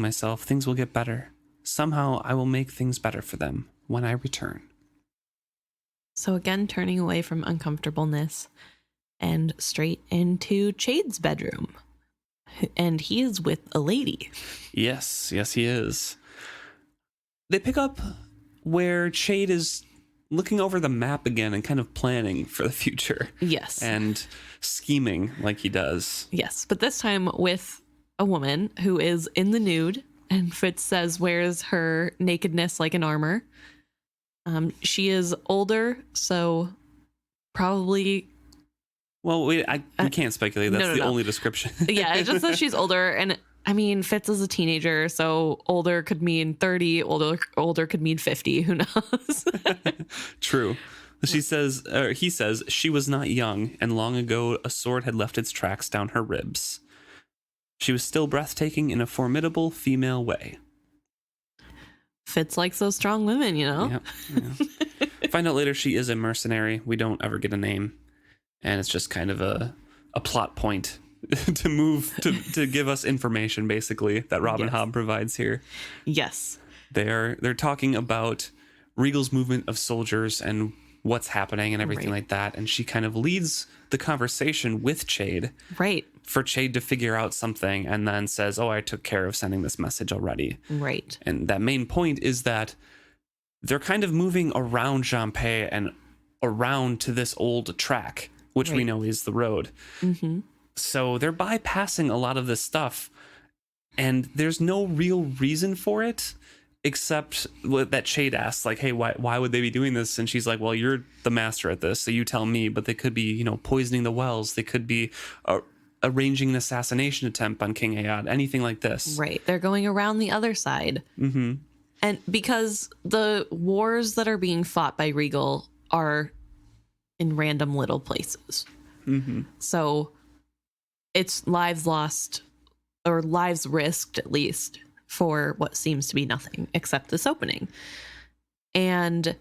myself things will get better. Somehow I will make things better for them when I return. So again, turning away from uncomfortableness and straight into Chade's bedroom. And he is with a lady. Yes, he is. They pick up where Chade is looking over the map again and kind of planning for the future. Yes. And scheming like he does. Yes, but this time with a woman who is in the nude, and Fitz says wears her nakedness like an armor. She is older, so probably... Well, we can't speculate. That's the only description. Yeah, it just says she's older, and I mean, Fitz is a teenager, so older could mean 30, older could mean 50. Who knows? True. He says, she was not young, and long ago a sword had left its tracks down her ribs. She was still breathtaking in a formidable female way. Fitz likes those strong women, you know? Yeah. Find out later she is a mercenary. We don't ever get a name. And it's just kind of a plot point to give us information, basically, that Rob and Hobb provides here. Yes. They're talking about Regal's movement of soldiers and what's happening and everything like that. And she kind of leads the conversation with Chade. Right. For Chade to figure out something, and then says, I took care of sending this message already. Right. And that main point is that they're kind of moving around Jampé and around to this old track, which we know is the road. Mm-hmm. So they're bypassing a lot of this stuff, and there's no real reason for it, except that Chade asks, like, hey, why would they be doing this? And she's like, well, you're the master at this, so you tell me. But they could be, poisoning the wells. They could be arranging an assassination attempt on King Ayad, anything like this. Right. They're going around the other side. Mm-hmm. And because the wars that are being fought by Regal are in random little places. Mm-hmm. So it's lives lost, or lives risked at least, for what seems to be nothing except this opening. And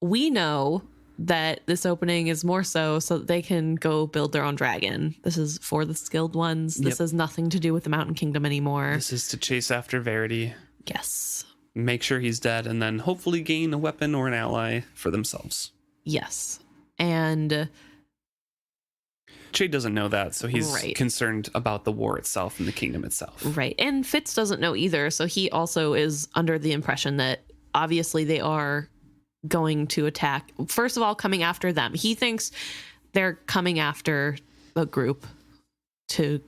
we know that this opening is more so that they can go build their own dragon. This is for the skilled ones. This has nothing to do with the Mountain Kingdom anymore. This is to chase after Verity. Yes. Make sure he's dead, and then hopefully gain a weapon or an ally for themselves. Yes. And Chade doesn't know that, so he's concerned about the war itself and the kingdom itself. Right. And Fitz doesn't know either, so he also is under the impression that obviously they are going to attack. First of all, coming after them. He thinks they're coming after a group to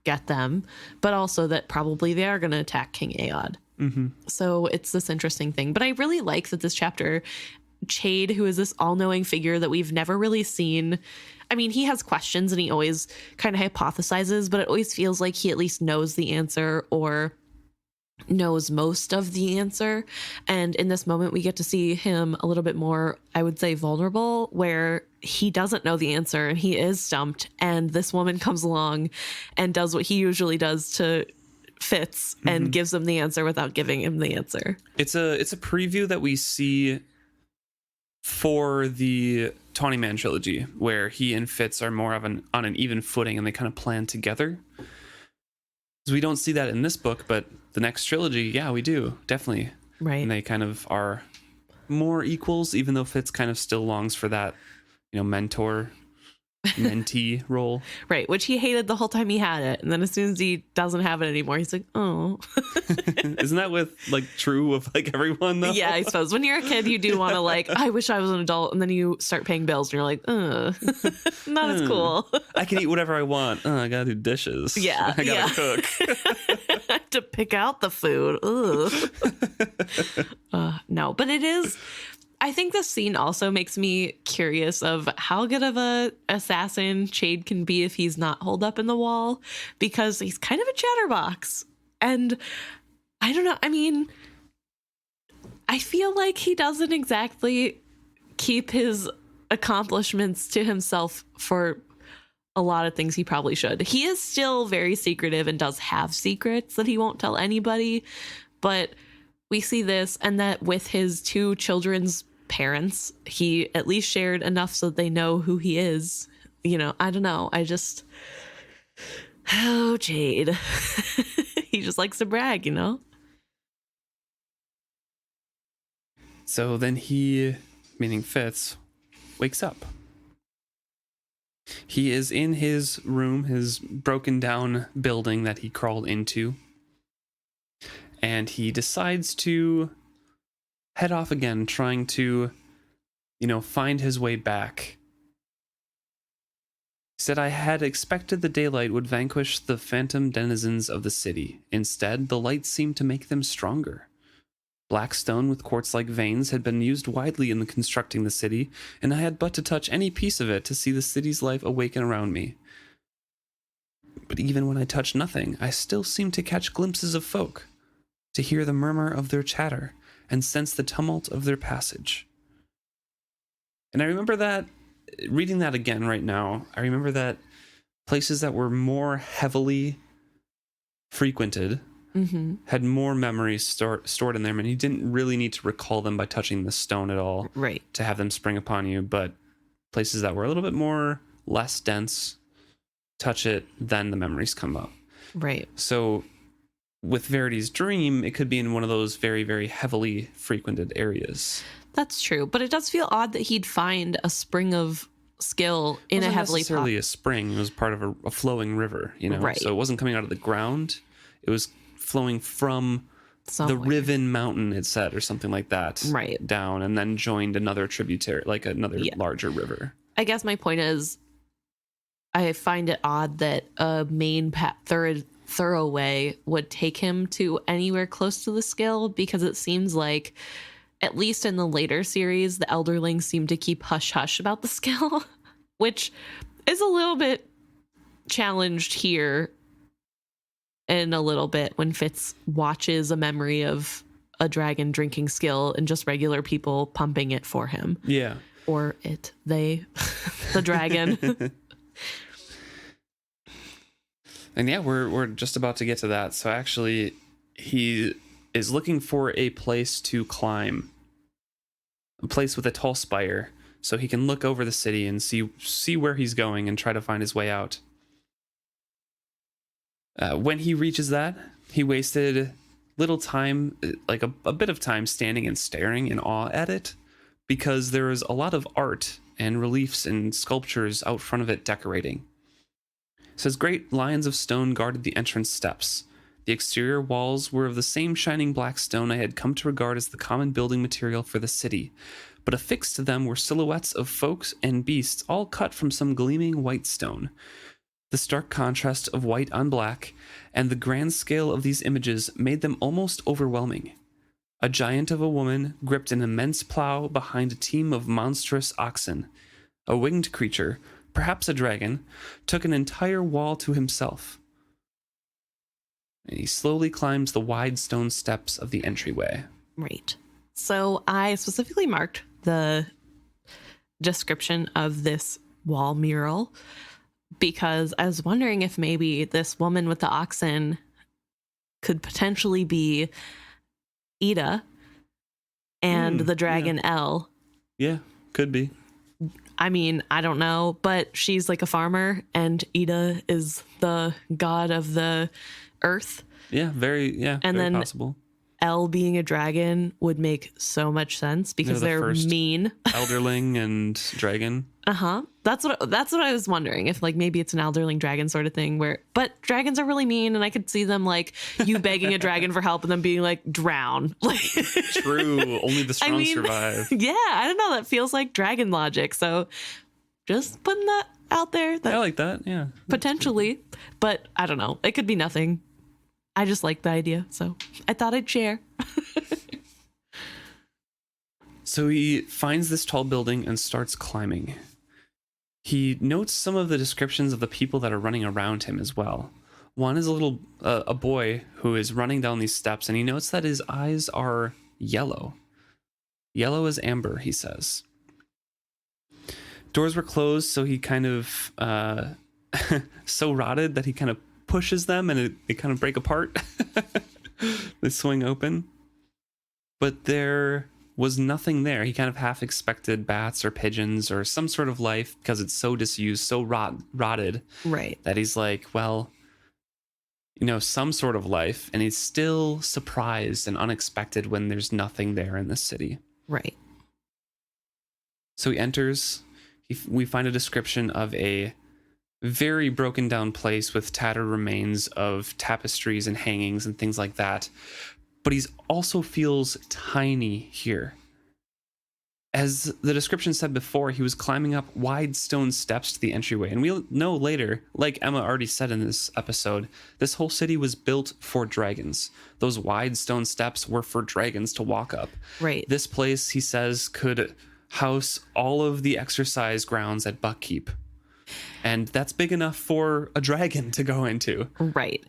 get them, but also that probably they are going to attack King Ayad. Mm-hmm. So it's this interesting thing. But I really like that this chapter, Chade, who is this all-knowing figure that we've never really seen. I mean, he has questions and he always kind of hypothesizes, but it always feels like he at least knows the answer or knows most of the answer. And in this moment, we get to see him a little bit more, I would say, vulnerable, where he doesn't know the answer and he is stumped. And this woman comes along and does what he usually does to Fitz and gives him the answer without giving him the answer. It's a preview that we see for the Tawny Man trilogy, where he and Fitz are more of on an even footing and they kind of plan together. Because we don't see that in this book, but the next trilogy, yeah, we do, definitely. Right. And they kind of are more equals, even though Fitz kind of still longs for that, mentor mentee role. Right, which he hated the whole time he had it, and then as soon as he doesn't have it anymore, he's like, oh. Isn't that with true of everyone though? Yeah, I suppose when you're a kid you do want to I wish I was an adult, and then you start paying bills and you're like, not as cool. I can eat whatever I want. I gotta do dishes. Yeah, I gotta cook. I have to pick out the food. No, but it is, I think this scene also makes me curious of how good of a assassin Chade can be if he's not holed up in the wall, because he's kind of a chatterbox. And I don't know. I mean, I feel like he doesn't exactly keep his accomplishments to himself for a lot of things he probably should. He is still very secretive and does have secrets that he won't tell anybody, but we see this, and that with his two children's parents, he at least shared enough so that they know who he is. I don't know. Chade. He just likes to brag, So then he, meaning Fitz, wakes up. He is in his room, his broken down building that he crawled into. And he decides to head off again, trying to, find his way back. said, I had expected the daylight would vanquish the phantom denizens of the city. Instead, the light seemed to make them stronger. Black stone with quartz-like veins had been used widely in constructing the city, and I had but to touch any piece of it to see the city's life awaken around me. But even when I touched nothing, I still seemed to catch glimpses of folk, to hear the murmur of their chatter, and sense the tumult of their passage. And I remember that, reading that again right now, I remember that places that were more heavily frequented had more memories stored in them, and you didn't really need to recall them by touching the stone at all to have them spring upon you. But places that were a little bit less dense, touch it, then the memories come up. Right. So with Verity's dream, it could be in one of those very, very heavily frequented areas. That's true, but it does feel odd that he'd find a spring of skill in a heavily... It wasn't necessarily a spring. It was part of a flowing river, you know? Right. So it wasn't coming out of the ground. It was flowing from somewhere. The Riven Mountain, it said, or something like that, down, and then joined another tributary, like another larger river. I guess my point is, I find it odd that a main thorough way would take him to anywhere close to the skill, because it seems like, at least in the later series, the Elderlings seem to keep hush-hush about the skill, which is a little bit challenged here in a little bit when Fitz watches a memory of a dragon drinking skill and just regular people pumping it for him. Yeah. Or the dragon. And yeah, we're just about to get to that. So actually, he is looking for a place to climb, a place with a tall spire, so he can look over the city and see where he's going and try to find his way out. When he reaches that, he wasted little time, like a bit of time, standing and staring in awe at it, because there is a lot of art and reliefs and sculptures out front of it decorating. It says great lions of stone guarded the entrance steps. The exterior walls were of the same shining black stone I had come to regard as the common building material for the city, but affixed to them were silhouettes of folks and beasts, all cut from some gleaming white stone. The stark contrast of white on black and the grand scale of these images made them almost overwhelming. A giant of a woman gripped an immense plow behind a team of monstrous oxen. A winged creature, perhaps a dragon, took an entire wall to himself. And he slowly climbs the wide stone steps of the entryway. Right. So I specifically marked the description of this wall mural because I was wondering if maybe this woman with the oxen could potentially be Ida and the dragon Elle. Yeah, could be. I mean, I don't know, but she's like a farmer and Ida is the god of the earth. Yeah, very then possible. Elle being a dragon would make so much sense because they're mean. Elderling and dragon. That's what I was wondering, if like maybe it's an Elderling dragon sort of thing but dragons are really mean, and I could see them like you begging a dragon for help and them being like drown. Like true, only the strong survive. Yeah, I don't know, that feels like dragon logic. So just putting that out there. I like that. Yeah, potentially, but I don't know. It could be nothing. I just like the idea, so I thought I'd share. So he finds this tall building and starts climbing. He notes some of the descriptions of the people that are running around him as well. One is a boy who is running down these steps, and he notes that his eyes are yellow. Yellow as amber, he says. Doors were closed, so he kind of so rotted that he kind of pushes them and they kind of break apart. They swing open. But there was nothing there. He kind of half expected bats or pigeons or some sort of life because it's so disused, so rotted. Right. That he's like, well, some sort of life. And he's still surprised and unexpected when there's nothing there in the city. Right. So he enters. We find a description of a very broken down place with tattered remains of tapestries and hangings and things like that. But he also feels tiny here. as the description said before, he was climbing up wide stone steps to the entryway. And we'll know later, like Emma already said in this episode, this whole city was built for dragons. Those wide stone steps were for dragons to walk up. Right. This place, he says, could house all of the exercise grounds at Buckkeep. And that's big enough for a dragon to go into. Right.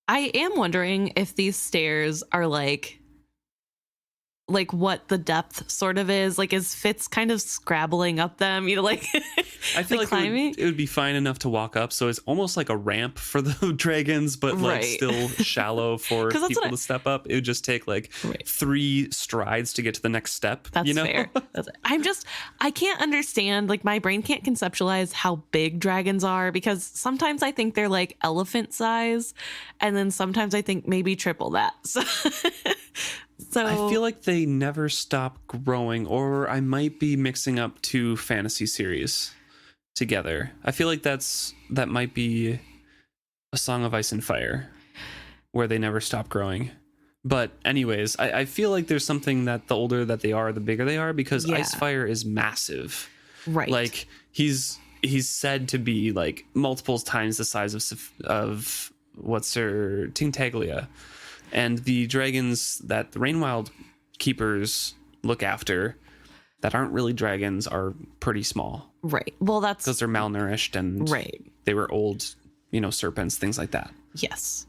I am wondering if these stairs are like what the depth sort of is. Like, is Fitz kind of scrabbling up them, like I feel like climbing? it would be fine enough to walk up, so it's almost like a ramp for the dragons, but like still shallow for people to step up. It would just take like 3 strides to get to the next step. That's fair. I can't understand, like, my brain can't conceptualize how big dragons are, because sometimes I think they're like elephant size, and then sometimes I think maybe triple that. So I feel like they never stop growing, or I might be mixing up 2 fantasy series together. I feel like that might be A Song of Ice and Fire, where they never stop growing. But anyways, I feel like there's something that the older that they are, the bigger they are, because Icefire is massive. Right. Like, he's said to be like multiple times the size of what's her Tintaglia. And the dragons that the Rainwild keepers look after that aren't really dragons are pretty small. Right. Well, that's because they're malnourished and they were old, serpents, things like that. Yes.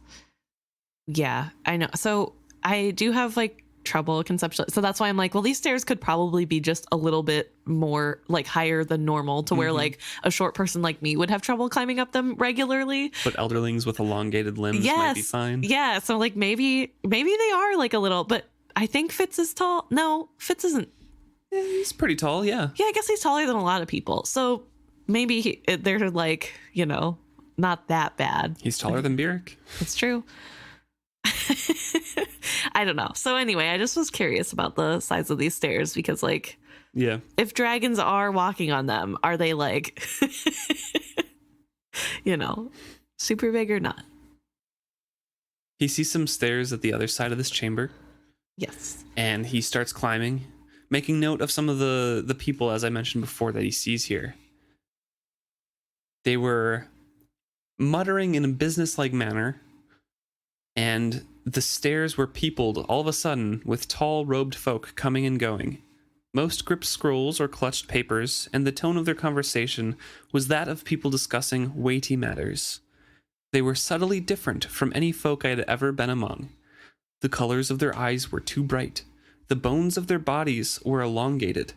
Yeah, I know. So I do have like trouble conceptual. So that's why I'm like, well, these stairs could probably be just a little bit more like higher than normal to where like a short person like me would have trouble climbing up them regularly. But elderlings with elongated limbs might be fine. Yeah. So like maybe they are like a little, but I think Fitz is tall. No, Fitz isn't. Yeah, he's pretty tall. Yeah. Yeah. I guess he's taller than a lot of people. So maybe they're like, not that bad. He's taller than Byrrc. It's true. I don't know. So anyway, I just was curious about the size of these stairs because like, if dragons are walking on them, are they like, super big or not? He sees some stairs at the other side of this chamber. Yes. And he starts climbing, making note of some of the people, as I mentioned before, that he sees here. They were muttering in a businesslike manner, and the stairs were peopled all of a sudden with tall robed folk coming and going. Most gripped scrolls or clutched papers, and the tone of their conversation was that of people discussing weighty matters. They were subtly different from any folk I had ever been among. The colors of their eyes were too bright. The bones of their bodies were elongated.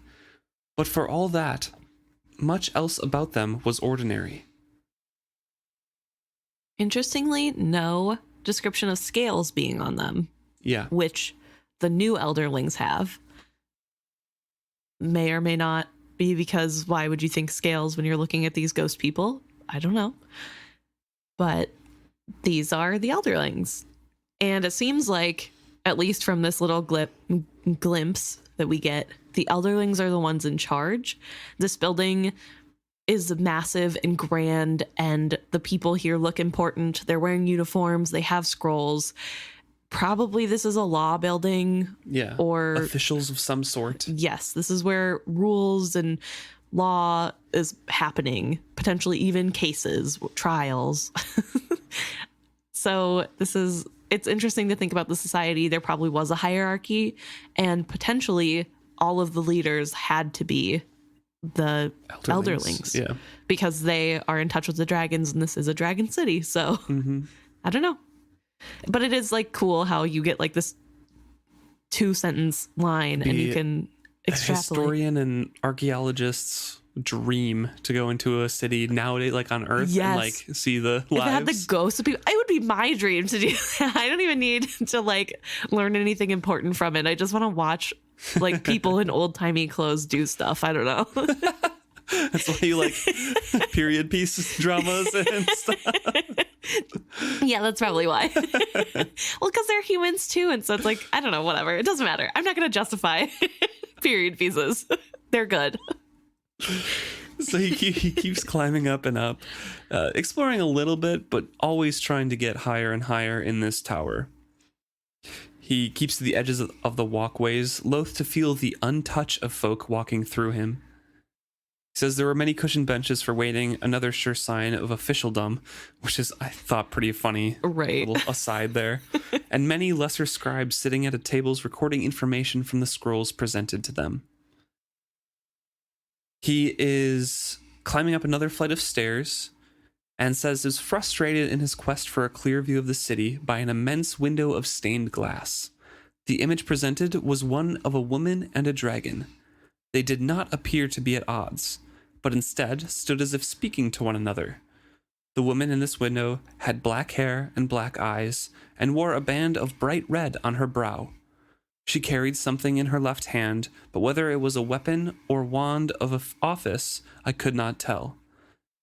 But for all that, much else about them was ordinary. Interestingly, no description of scales being on them. Yeah. Which the new Elderlings have. May or may not be because why would you think scales when you're looking at these ghost people? I don't know. But these are the Elderlings. And it seems like, at least from this little glimpse that we get, the Elderlings are the ones in charge. This building is massive and grand, and the people here look important. They're wearing uniforms. They have scrolls. Probably this is a law building. Yeah. Or officials of some sort. Yes. This is where rules and law is happening. Potentially even cases, trials. So it's interesting to think about the society. There probably was a hierarchy, and potentially all of the leaders had to be the Elderlings. Yeah. Because they are in touch with the dragons, and this is a dragon city. So I don't know. But it is like cool how you get like this 2-sentence line and you can extrapolate. Historian and archaeologists dream to go into a city nowadays, like on Earth, and like see the lives. If I had the ghosts of people, it would be my dream to do that. I don't even need to like learn anything important from it. I just want to watch like people in old timey clothes do stuff. I don't know. That's why you like period piece dramas and stuff. Yeah, that's probably why. Well, because they're humans too, and so it's like, I don't know, whatever. It doesn't matter. I'm not going to justify period pieces. They're good. So he keeps climbing up and up, exploring a little bit, but always trying to get higher and higher in this tower. He keeps to the edges of the walkways, loath to feel the untouch of folk walking through him. He says there were many cushioned benches for waiting, another sure sign of officialdom, which is, I thought, pretty funny. Right. Little aside there. And many lesser scribes sitting at tables recording information from the scrolls presented to them. He is climbing up another flight of stairs and says is frustrated in his quest for a clear view of the city by an immense window of stained glass. The image presented was one of a woman and a dragon. They did not appear to be at odds, but instead stood as if speaking to one another. The woman in this window had black hair and black eyes, and wore a band of bright red on her brow. She carried something in her left hand, but whether it was a weapon or wand of office, I could not tell.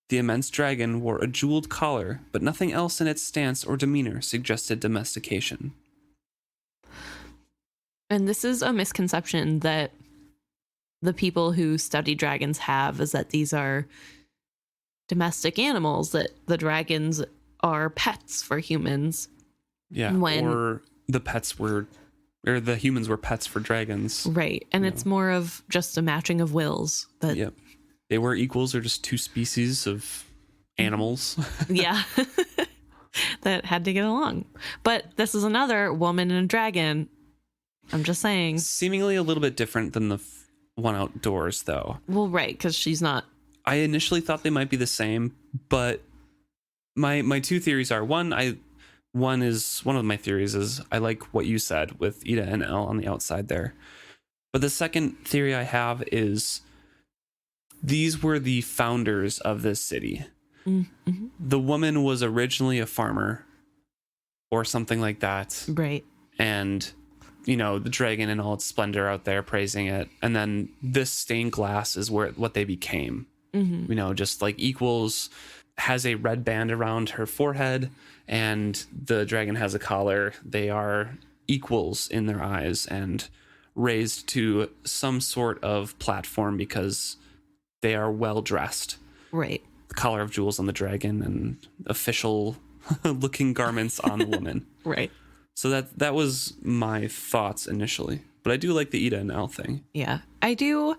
The immense dragon wore a jeweled collar, but nothing else in its stance or demeanor suggested domestication. And this is a misconception that the people who study dragons have, is that these are domestic animals, that the dragons are pets for humans. Yeah, or the humans were pets for dragons. Right, and it's more of just a matching of wills. Yep. They were equals or just two species of animals. Yeah. That had to get along. But this is another woman and a dragon. I'm just saying. Seemingly a little bit different than the one outdoors, though. Well, right, because she's not. I initially thought they might be the same, but my two theories are, one of my theories is I like what you said with Ida and Elle on the outside there. But the second theory I have is these were the founders of this city. Mm-hmm. The woman was originally a farmer or something like that. Right. And, the dragon in all its splendor out there praising it. And then this stained glass is what they became. Mm-hmm. Just like equals, has a red band around her forehead, and the dragon has a collar. They are equals in their eyes and raised to some sort of platform because they are well dressed. Right. The collar of jewels on the dragon and official looking garments on the woman. Right. So that was my thoughts initially. But I do like the Ida and Elle thing. Yeah. I do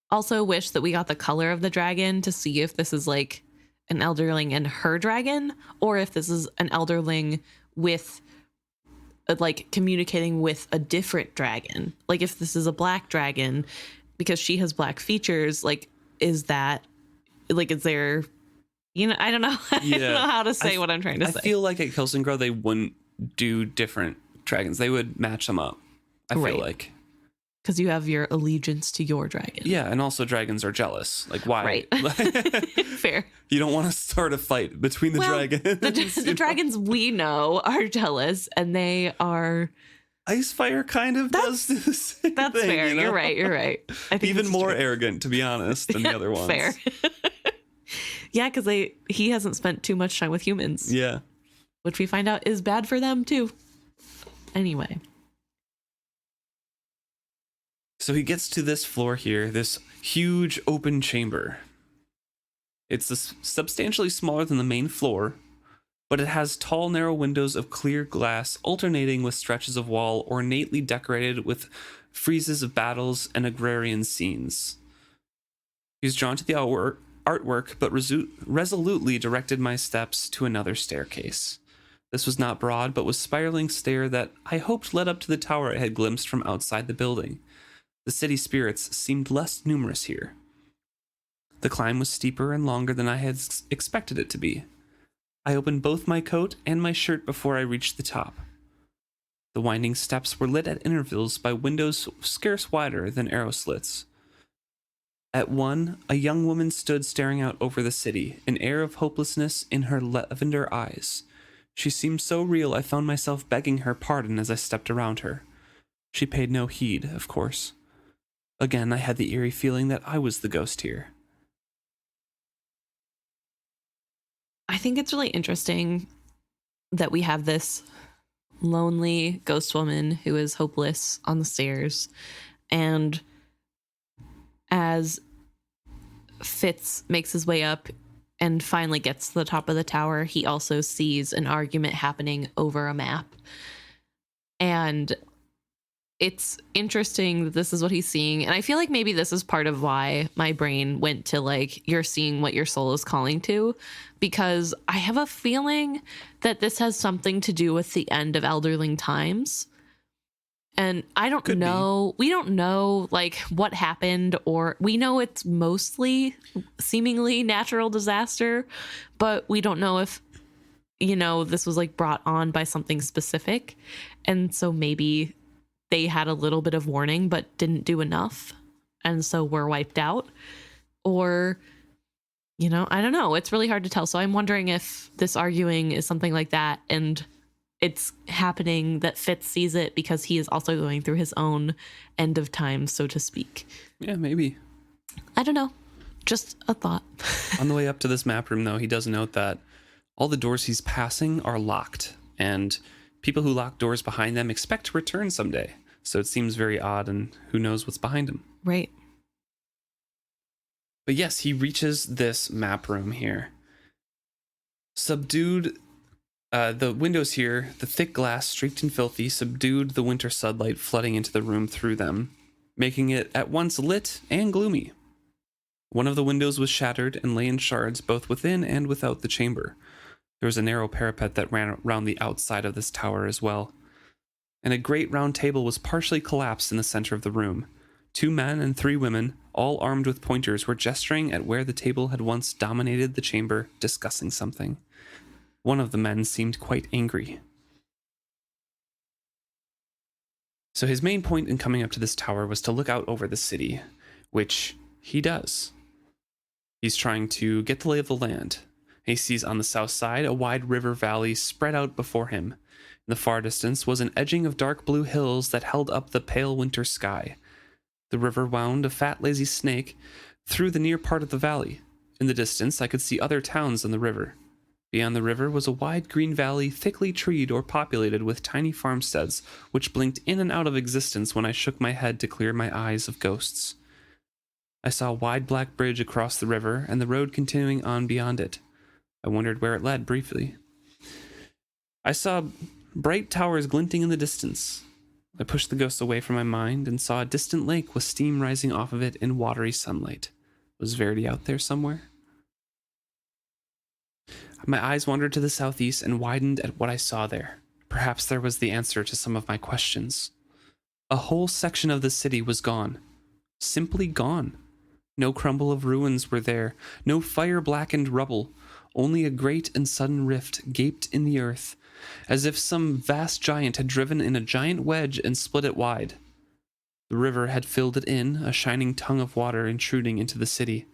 also wish that we got the color of the dragon to see if this is like an elderling and her dragon, or if this is an elderling with like communicating with a different dragon. Like if this is a black dragon because she has black features, like is there, I don't know. I don't know how to say what I'm trying to say. I feel like at Kilsingro they wouldn't do different dragons. They would match them up. I feel like. Because you have your allegiance to your dragon. Yeah, and also dragons are jealous. Like, why? Right. Fair. You don't want to start a fight between the dragons. The dragons we know are jealous, and they are... Icefire kind of does the same That's thing, fair. You're right. I think even more arrogant, to be honest, than the other ones. Fair. Yeah, because he hasn't spent too much time with humans. Yeah. Which we find out is bad for them, too. Anyway. So he gets to this floor here, this huge open chamber. It's substantially smaller than the main floor, but it has tall, narrow windows of clear glass alternating with stretches of wall ornately decorated with friezes of battles and agrarian scenes. He's drawn to the artwork, but resolutely directed my steps to another staircase. This was not broad, but was spiraling stair that I hoped led up to the tower I had glimpsed from outside the building. The city spirits seemed less numerous here. The climb was steeper and longer than I had expected it to be. I opened both my coat and my shirt before I reached the top. The winding steps were lit at intervals by windows scarce wider than arrow slits. At one, a young woman stood staring out over the city, an air of hopelessness in her lavender eyes. She seemed so real I found myself begging her pardon as I stepped around her. She paid no heed, of course. Again, I had the eerie feeling that I was the ghost here. I think it's really interesting that we have this lonely ghost woman who is hopeless on the stairs. And as Fitz makes his way up and finally gets to the top of the tower, he also sees an argument happening over a map. And it's interesting that this is what he's seeing. And I feel like maybe this is part of why my brain went to like, you're seeing what your soul is calling to, because I have a feeling that this has something to do with the end of Elderling times. And I don't know. We don't know like what happened, or we know it's mostly seemingly natural disaster, but we don't know if, you know, this was like brought on by something specific. And so maybe they had a little bit of warning, but didn't do enough. And so we're wiped out. Or, you know, I don't know. It's really hard to tell. So I'm wondering if this arguing is something like that. And it's happening that Fitz sees it because he is also going through his own end of time, so to speak. Yeah, maybe. I don't know. Just a thought. On the way up to this map room, though, he does note that all the doors he's passing are locked, and people who lock doors behind them expect to return someday. So it seems very odd, and who knows what's behind him. Right. But yes, he reaches this map room here. Subdued, the windows here, the thick glass, streaked and filthy, subdued the winter sunlight flooding into the room through them, making it at once lit and gloomy. One of the windows was shattered and lay in shards both within and without the chamber. There was a narrow parapet that ran around the outside of this tower as well. And a great round table was partially collapsed in the center of the room. 2 men and 3 women, all armed with pointers, were gesturing at where the table had once dominated the chamber, discussing something. One of the men seemed quite angry. So his main point in coming up to this tower was to look out over the city, which he does. He's trying to get the lay of the land. He sees on the south side a wide river valley spread out before him. In the far distance was an edging of dark blue hills that held up the pale winter sky. The river wound, a fat lazy snake, through the near part of the valley. In the distance I could see other towns on the river. Beyond the river was a wide green valley thickly treed or populated with tiny farmsteads, which blinked in and out of existence when I shook my head to clear my eyes of ghosts. I saw a wide black bridge across the river and the road continuing on beyond it. I wondered where it led briefly. I saw bright towers glinting in the distance. I pushed the ghosts away from my mind and saw a distant lake with steam rising off of it in watery sunlight. Was Verity out there somewhere? My eyes wandered to the southeast and widened at what I saw there. Perhaps there was the answer to some of my questions. A whole section of the city was gone. Simply gone. No crumble of ruins were there, no fire-blackened rubble. Only a great and sudden rift gaped in the earth, as if some vast giant had driven in a giant wedge and split it wide. The river had filled it in, a shining tongue of water intruding into the city.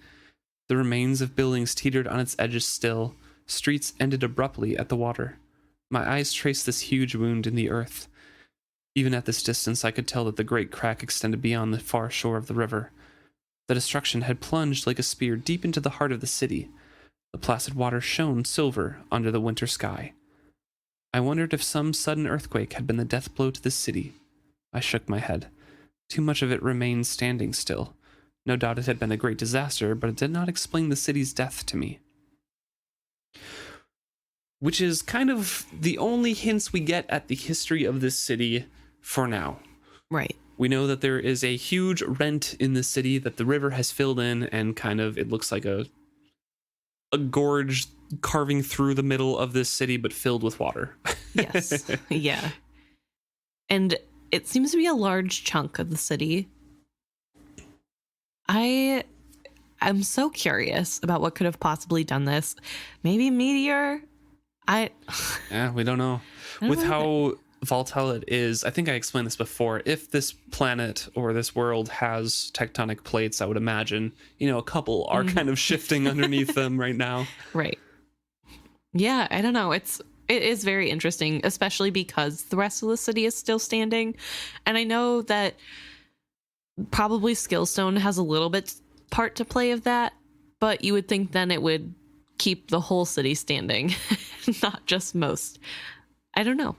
The remains of buildings teetered on its edges still. Streets ended abruptly at the water. My eyes traced this huge wound in the earth. Even at this distance, I could tell that the great crack extended beyond the far shore of the river. The destruction had plunged like a spear deep into the heart of the city. The placid water shone silver under the winter sky. I wondered if some sudden earthquake had been the death blow to the city. I shook my head. Too much of it remained standing still. No doubt it had been a great disaster, but it did not explain the city's death to me. Which is kind of the only hints we get at the history of this city for now. Right. We know that there is a huge rent in the city that the river has filled in, and kind of it looks like a gorge carving through the middle of this city, but filled with water. Yes. Yeah. And it seems to be a large chunk of the city. I'm so curious about what could have possibly done this. Maybe meteor? Yeah, we don't know. With how volatile it is, I think I explained this before. If this planet or this world has tectonic plates, I would imagine, a couple are kind of shifting underneath them right now. Right. Yeah, I don't know. It is very interesting, especially because the rest of the city is still standing. And I know that probably Skillstone has a little bit part to play of that, but you would think then it would keep the whole city standing, not just most. I don't know.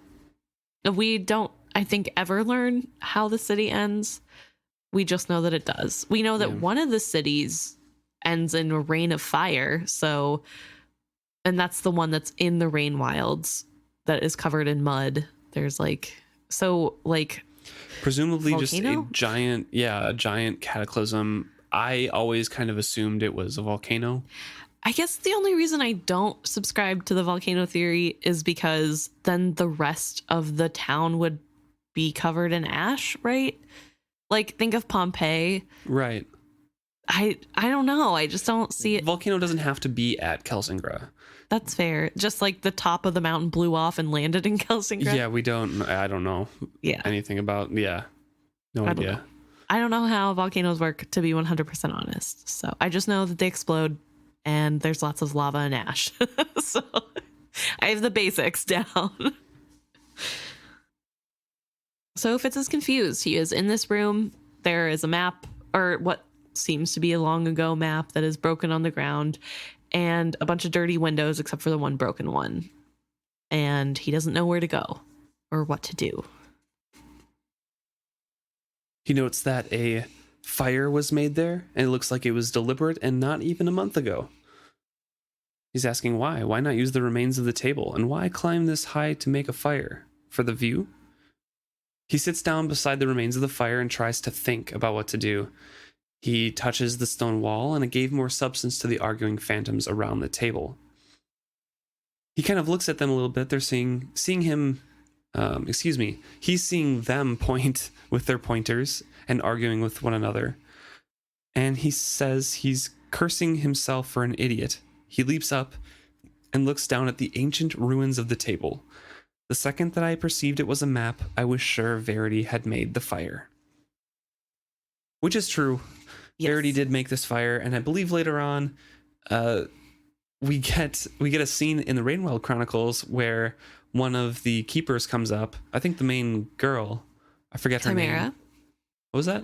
We don't, I think, ever learn how the city ends. We just know that it does. We know that one of the cities ends in a rain of fire. So, and that's the one that's in the rain wilds that is covered in mud. There's like So, like, presumably volcano? just a giant cataclysm. I always kind of assumed it was a volcano. I guess the only reason I don't subscribe to the volcano theory is because then the rest of the town would be covered in ash, right? Like, think of Pompeii. Right. I don't know. I just don't see it. Volcano doesn't have to be at Kelsingra. That's fair. Just like the top of the mountain blew off and landed in Kelsingra. Yeah, I don't know anything about, no idea. Know. I don't know how volcanoes work, to be 100% honest. So I just know that they explode and there's lots of lava and ash. So I have the basics down. So Fitz is confused. He is in this room. There is a map, or what seems to be a long ago map, that is broken on the ground, and a bunch of dirty windows except for the one broken one. And he doesn't know where to go or what to do. He notes that a fire was made there, and it looks like it was deliberate and not even a month ago. He's asking why. Why not use the remains of the table? And why climb this high to make a fire? For the view? He sits down beside the remains of the fire and tries to think about what to do. He touches the stone wall, and it gave more substance to the arguing phantoms around the table. He kind of looks at them a little bit. They're seeing him, he's seeing them point with their pointers and arguing with one another. And he says he's cursing himself for an idiot. He leaps up and looks down at the ancient ruins of the table. The second that I perceived it was a map, I was sure Verity had made the fire. Which is true. Yes. Verity did make this fire, and I believe later on, we get a scene in the Rainwell Chronicles where one of the keepers comes up. I think the main girl, I forget her name. Timera. What was that?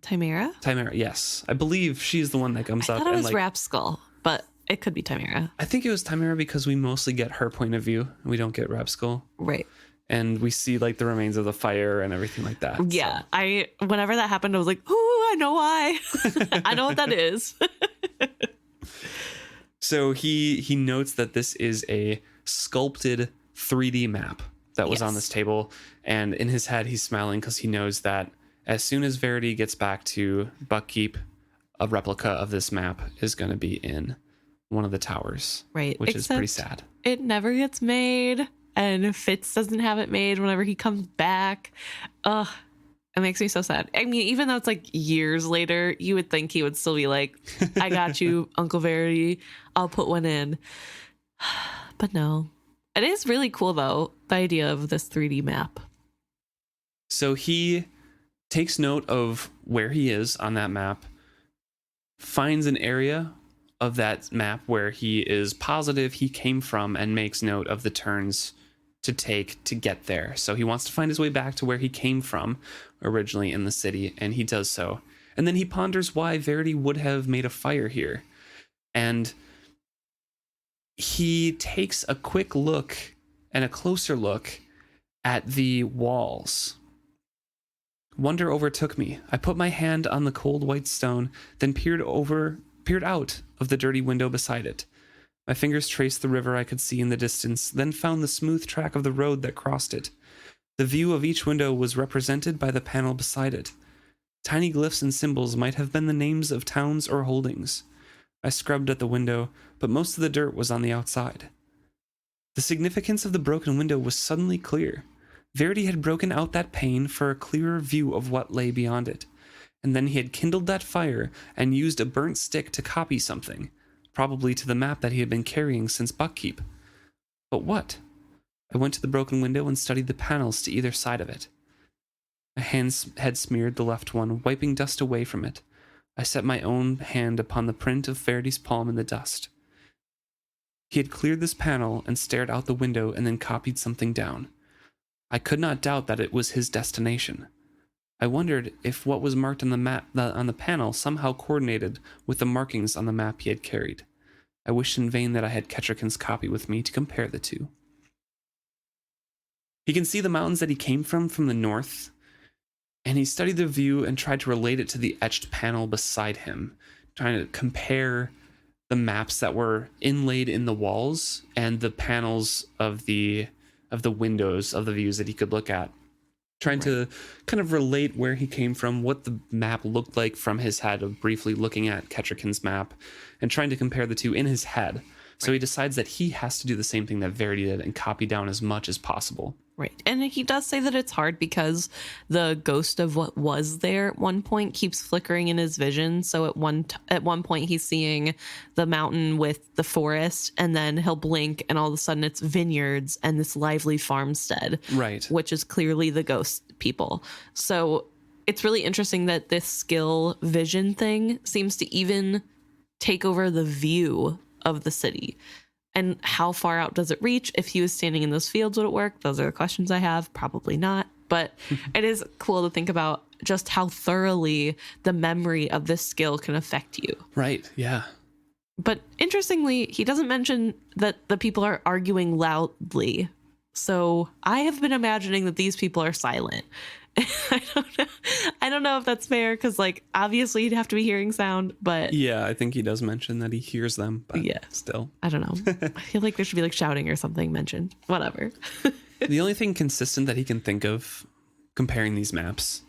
Timera, yes. I believe she's the one that comes up. I thought it was Rapskull, but it could be Timera. I think it was Timera because we mostly get her point of view. We don't get Rapskull. Right. And we see like the remains of the fire and everything like that. Yeah. So. Whenever that happened, I was like, oh, I know why. I know what that is. So he notes that this is a sculpted 3D map that was on this table. And in his head, he's smiling because he knows that as soon as Verity gets back to Buckkeep, a replica of this map is going to be in one of the towers. Right. Which is pretty sad. It never gets made. And Fitz doesn't have it made whenever he comes back. Ugh. It makes me so sad. I mean, even though it's like years later, you would think he would still be like, I got you, Uncle Verity. I'll put one in. But no. It is really cool, though, the idea of this 3D map. So he takes note of where he is on that map, finds an area of that map where he is positive he came from, and makes note of the turns to take to get there. So he wants to find his way back to where he came from originally in the city, and he does so. And then he ponders why Verity would have made a fire here. And he takes a quick look and a closer look at the walls. Wonder overtook me. I put my hand on the cold white stone, then peered out of the dirty window beside it. My fingers traced the river I could see in the distance, then found the smooth track of the road that crossed it. The view of each window was represented by the panel beside it. Tiny glyphs and symbols might have been the names of towns or holdings. I scrubbed at the window, but most of the dirt was on the outside. The significance of the broken window was suddenly clear. Verity had broken out that pane for a clearer view of what lay beyond it. And then he had kindled that fire and used a burnt stick to copy something, probably to the map that he had been carrying since Buckkeep. But what? I went to the broken window and studied the panels to either side of it. A hand had smeared the left one, wiping dust away from it. I set my own hand upon the print of Verity's palm in the dust. He had cleared this panel and stared out the window and then copied something down. I could not doubt that it was his destination. I wondered if what was marked on the map on the panel somehow coordinated with the markings on the map he had carried. I wished in vain that I had Kettrick's copy with me to compare the two. He can see the mountains that he came from the north, and he studied the view and tried to relate it to the etched panel beside him, trying to compare the maps that were inlaid in the walls and the panels of the windows of the views that he could look at. trying to kind of relate where he came from, what the map looked like from his head, of briefly looking at Kettrick's map and trying to compare the two in his head. So he decides that he has to do the same thing that Verity did and copy down as much as possible. Right. And he does say that it's hard because the ghost of what was there at one point keeps flickering in his vision. So at one point he's seeing the mountain with the forest, and then he'll blink and all of a sudden it's vineyards and this lively farmstead. Right. Which is clearly the ghost people. So it's really interesting that this skill vision thing seems to even take over the view of the city. And how far out does it reach? If he was standing in those fields, would it work? Those are the questions I have. Probably not. But it is cool to think about just how thoroughly the memory of this skill can affect you. Right. Yeah. But interestingly, he doesn't mention that the people are arguing loudly. So I have been imagining that these people are silent. I don't know if that's fair, because like obviously you'd have to be hearing sound, but yeah, I think he does mention that he hears them, but yeah, still, I don't know. I feel like there should be like shouting or something mentioned. Whatever. The only thing consistent that he can think of comparing these maps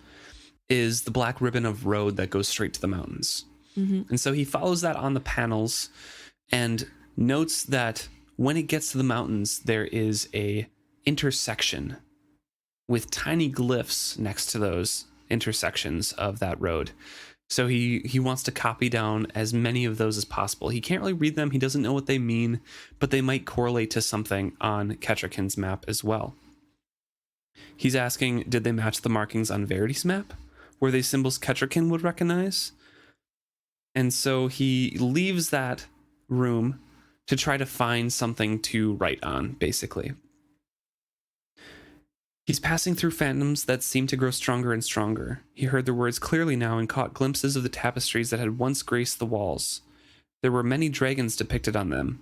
is the black ribbon of road that goes straight to the mountains. Mm-hmm. And so he follows that on the panels and notes that when it gets to the mountains, there is a intersection with tiny glyphs next to those intersections of that road. So he wants to copy down as many of those as possible. He can't really read them. He doesn't know what they mean, but they might correlate to something on Kettrick's map as well. He's asking, did they match the markings on Verity's map? Were they symbols Kettrick would recognize? And so he leaves that room to try to find something to write on, basically. He's passing through phantoms that seem to grow stronger and stronger. He heard their words clearly now and caught glimpses of the tapestries that had once graced the walls. There were many dragons depicted on them.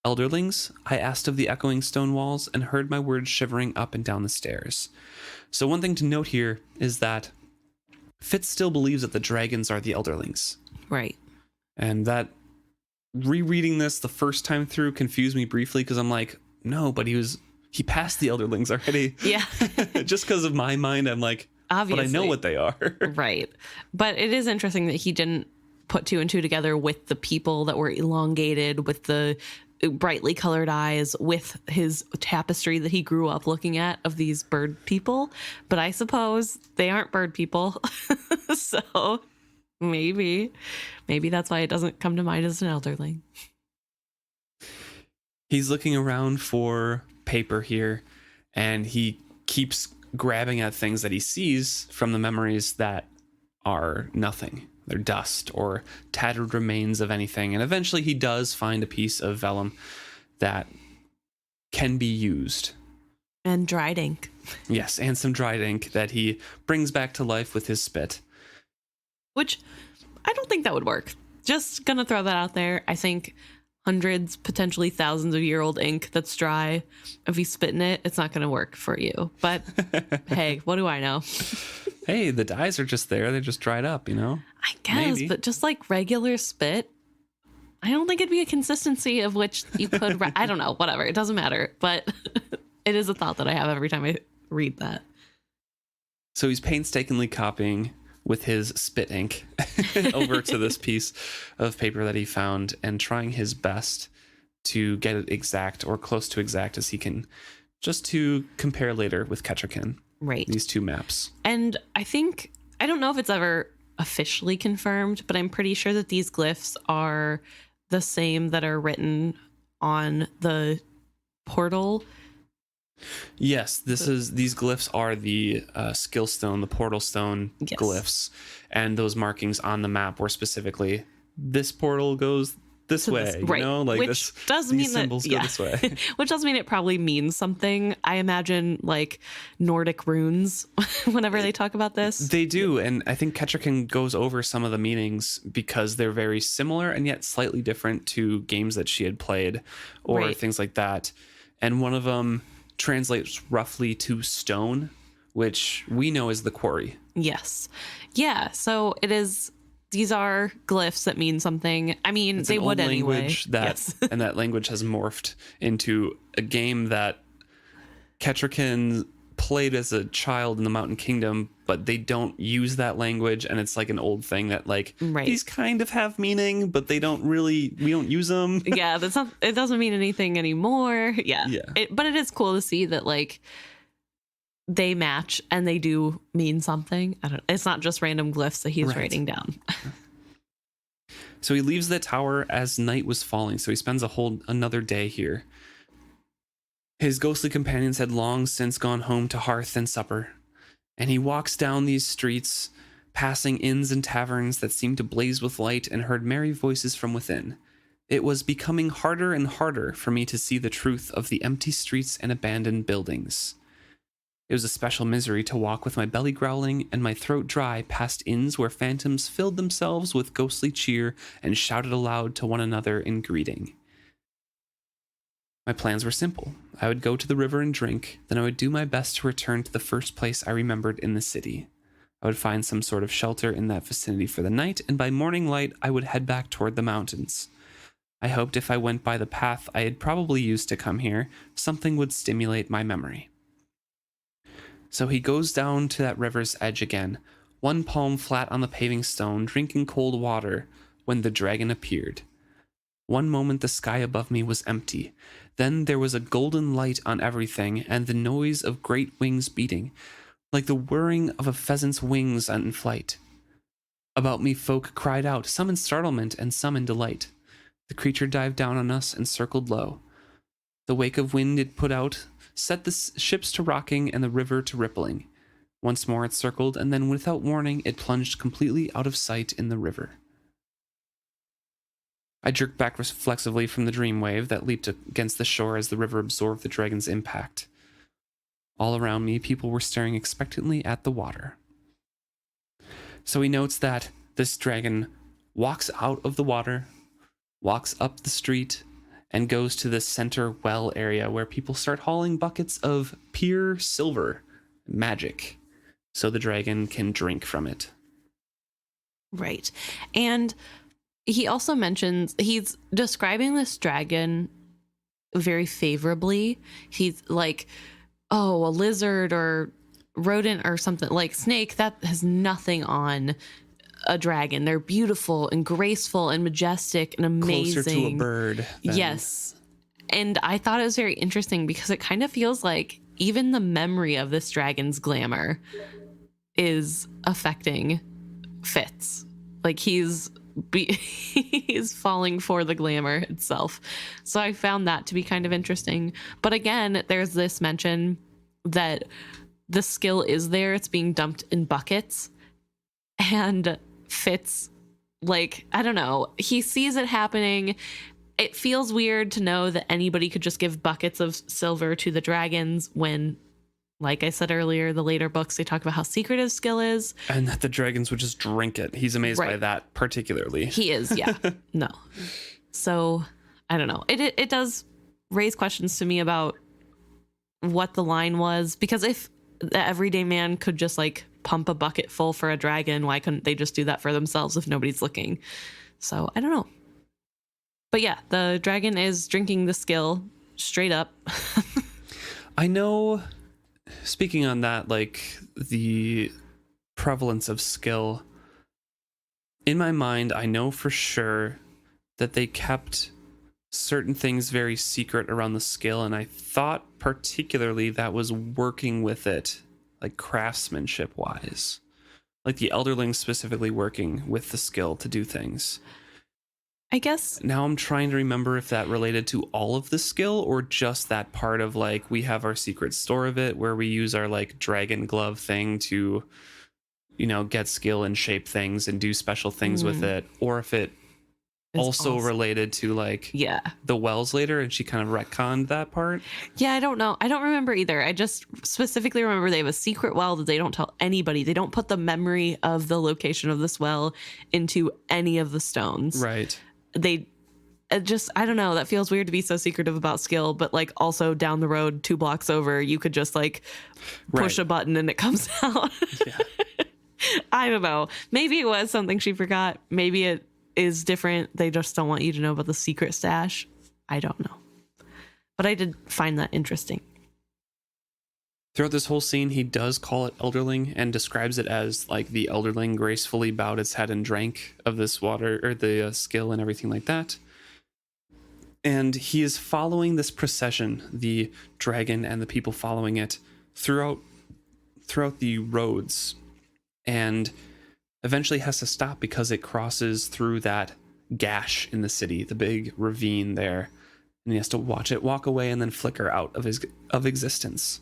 Elderlings, I asked of the echoing stone walls and heard my words shivering up and down the stairs. So one thing to note here is that Fitz still believes that the dragons are the Elderlings. Right. And that rereading this the first time through confused me briefly, because I'm like, no, but he passed the Elderlings already. Yeah. Just because of my mind, I'm like, obviously. But I know what they are. Right. But it is interesting that he didn't put two and two together with the people that were elongated, with the brightly colored eyes, with his tapestry that he grew up looking at of these bird people. But I suppose they aren't bird people. So maybe that's why it doesn't come to mind as an elderling. He's looking around for paper here, and he keeps grabbing at things that he sees from the memories that are nothing. They're dust or tattered remains of anything. And eventually he does find a piece of vellum that can be used. And dried ink. Yes, and some dried ink that he brings back to life with his spit. Which I don't think that would work. Just gonna throw that out there. I think hundreds, potentially thousands of year old ink that's dry, if you spit in it, it's not going to work for you. But hey, what do I know? Hey, the dyes are just there. They're just dried up, you know? I guess, maybe. But just like regular spit, I don't think it'd be a consistency of which you could, I don't know, whatever. It doesn't matter. But it is a thought that I have every time I read that. So he's painstakingly copying with his spit ink over to this piece of paper that he found and trying his best to get it exact or close to exact as he can, just to compare later with Kettrick. Right. These two maps. And I don't know if it's ever officially confirmed, but I'm pretty sure that these glyphs are the same that are written on the portal. Yes, these glyphs are the skill stone, the portal stone glyphs, and those markings on the map were specifically this portal goes this way, right. You know, like which this does these mean symbols that, go this way. Which does mean it probably means something. I imagine like Nordic runes whenever they talk about this. They do, and I think Kettrick goes over some of the meanings because they're very similar and yet slightly different to games that she had played or things like that. And one of them translates roughly to stone, which we know is the quarry. Yes. Yeah. So it is. These are glyphs that mean something. I mean, it's they would an old anyway. Language that, and that language has morphed into a game that Kettrick played as a child in the Mountain Kingdom, but they don't use that language, and it's like an old thing that like these kind of have meaning, but we don't use them. Yeah, it doesn't mean anything anymore. Yeah. But it is cool to see that like they match and they do mean something. It's not just random glyphs that he's writing down. So he leaves the tower as night was falling, so he spends another day here. His ghostly companions had long since gone home to hearth and supper, and he walks down these streets, passing inns and taverns that seemed to blaze with light, and heard merry voices from within. It was becoming harder and harder for me to see the truth of the empty streets and abandoned buildings. It was a special misery to walk with my belly growling and my throat dry past inns where phantoms filled themselves with ghostly cheer and shouted aloud to one another in greeting. My plans were simple. I would go to the river and drink, then I would do my best to return to the first place I remembered in the city. I would find some sort of shelter in that vicinity for the night, and by morning light I would head back toward the mountains. I hoped if I went by the path I had probably used to come here, something would stimulate my memory. So he goes down to that river's edge again, one palm flat on the paving stone, drinking cold water, when the dragon appeared. One moment the sky above me was empty. Then there was a golden light on everything, and the noise of great wings beating, like the whirring of a pheasant's wings in flight. About me folk cried out, some in startlement and some in delight. The creature dived down on us and circled low. The wake of wind it put out set the ships to rocking and the river to rippling. Once more it circled, and then without warning it plunged completely out of sight in the river. I jerked back reflexively from the dream wave that leaped against the shore as the river absorbed the dragon's impact. All around me, people were staring expectantly at the water. So he notes that this dragon walks out of the water, walks up the street, and goes to the center well area where people start hauling buckets of pure silver magic so the dragon can drink from it. Right. And he also mentions he's describing this dragon very favorably. He's like, oh, a lizard or rodent or something, like snake, that has nothing on a dragon. They're beautiful and graceful and majestic and amazing. Closer to a bird. Yes. And I thought it was very interesting because it kind of feels like even the memory of this dragon's glamour is affecting Fitz. Like he's falling for the glamour itself. So I found that to be kind of interesting. But again, there's this mention that the skill is there. It's being dumped in buckets. And Fitz, like, I don't know, he sees it happening. It feels weird to know that anybody could just give buckets of silver to the dragons when, like I said earlier, the later books, they talk about how secret his skill is. And that the dragons would just drink it. He's amazed by that particularly. He is, yeah. No. So, I don't know. It does raise questions to me about what the line was. Because if the everyday man could just, like, pump a bucket full for a dragon, why couldn't they just do that for themselves if nobody's looking? So, I don't know. But yeah, the dragon is drinking the skill straight up. I know, speaking on that, like the prevalence of skill, in my mind, I know for sure that they kept certain things very secret around the skill. And I thought particularly that was working with it, like craftsmanship wise, like the Elderlings specifically working with the skill to do things. I guess now I'm trying to remember if that related to all of the skill or just that part of like we have our secret store of it where we use our like dragon glove thing to, you know, get skill and shape things and do special things with it, or if it also related to like the wells later and she kind of retconned that part. Yeah, I don't know. I don't remember either. I just specifically remember they have a secret well that they don't tell anybody. They don't put the memory of the location of this well into any of the stones. Right. They just, I don't know, that feels weird to be so secretive about skill, but like also down the road 2 blocks over you could just like push a button and it comes out. Yeah. I don't know, maybe it was something she forgot, maybe it is different, they just don't want you to know about the secret stash. I don't know, but I did find that interesting. Throughout this whole scene, he does call it Elderling and describes it as like the Elderling gracefully bowed its head and drank of this water, or the skill and everything like that. And he is following this procession, the dragon and the people following it throughout the roads, and eventually has to stop because it crosses through that gash in the city, the big ravine there, and he has to watch it walk away and then flicker out of existence.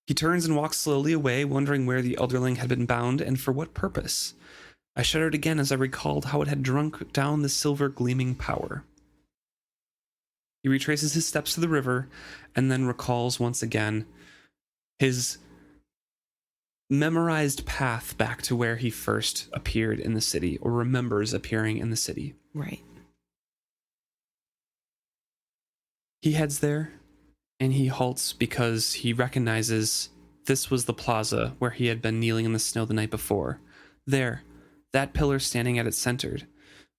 He turns and walks slowly away, wondering where the Elderling had been bound and for what purpose. I shuddered again as I recalled how it had drunk down the silver gleaming power. He retraces his steps to the river and then recalls once again his memorized path back to where he first appeared in the city, or remembers appearing in the city. Right. He heads there and he halts because he recognizes this was the plaza where he had been kneeling in the snow the night before. There, that pillar standing at its center.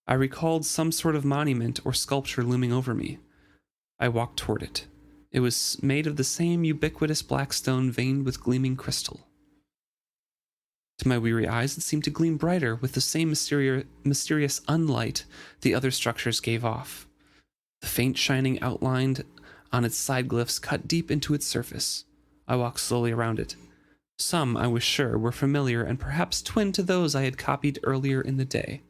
I recalled some sort of monument or sculpture looming over me. I walked toward it. It was made of the same ubiquitous black stone veined with gleaming crystal. To my weary eyes, it seemed to gleam brighter with the same mysterious unlight the other structures gave off. The faint shining outlined on its side glyphs cut deep into its surface. I walked slowly around it. Some, I was sure, were familiar and perhaps twin to those I had copied earlier in the day.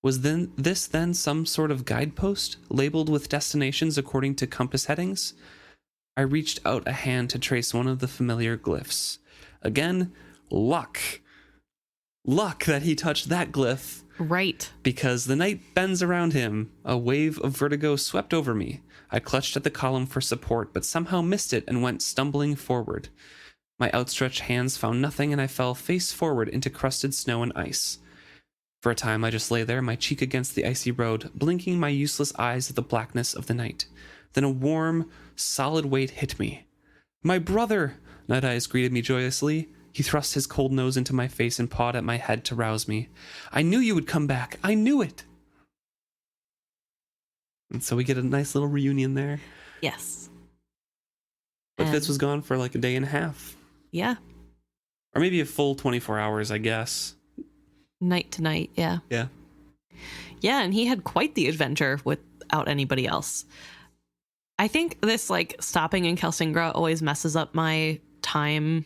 Was this then some sort of guidepost, labeled with destinations according to compass headings? I reached out a hand to trace one of the familiar glyphs. Again, luck. Luck that he touched that glyph. Right. Because the night bends around him. A wave of vertigo swept over me. I clutched at the column for support, but somehow missed it and went stumbling forward. My outstretched hands found nothing, and I fell face forward into crusted snow and ice. For a time, I just lay there, my cheek against the icy road, blinking my useless eyes at the blackness of the night. Then a warm, solid weight hit me. My brother! Nighteyes greeted me joyously. He thrust his cold nose into my face and pawed at my head to rouse me. I knew you would come back. I knew it! And so we get a nice little reunion there. Yes. But Fitz was gone for like a day and a half. Yeah. Or maybe a full 24 hours, I guess. Night to night, yeah. Yeah. Yeah, and he had quite the adventure without anybody else. I think this, like, stopping in Kelsingra always messes up my time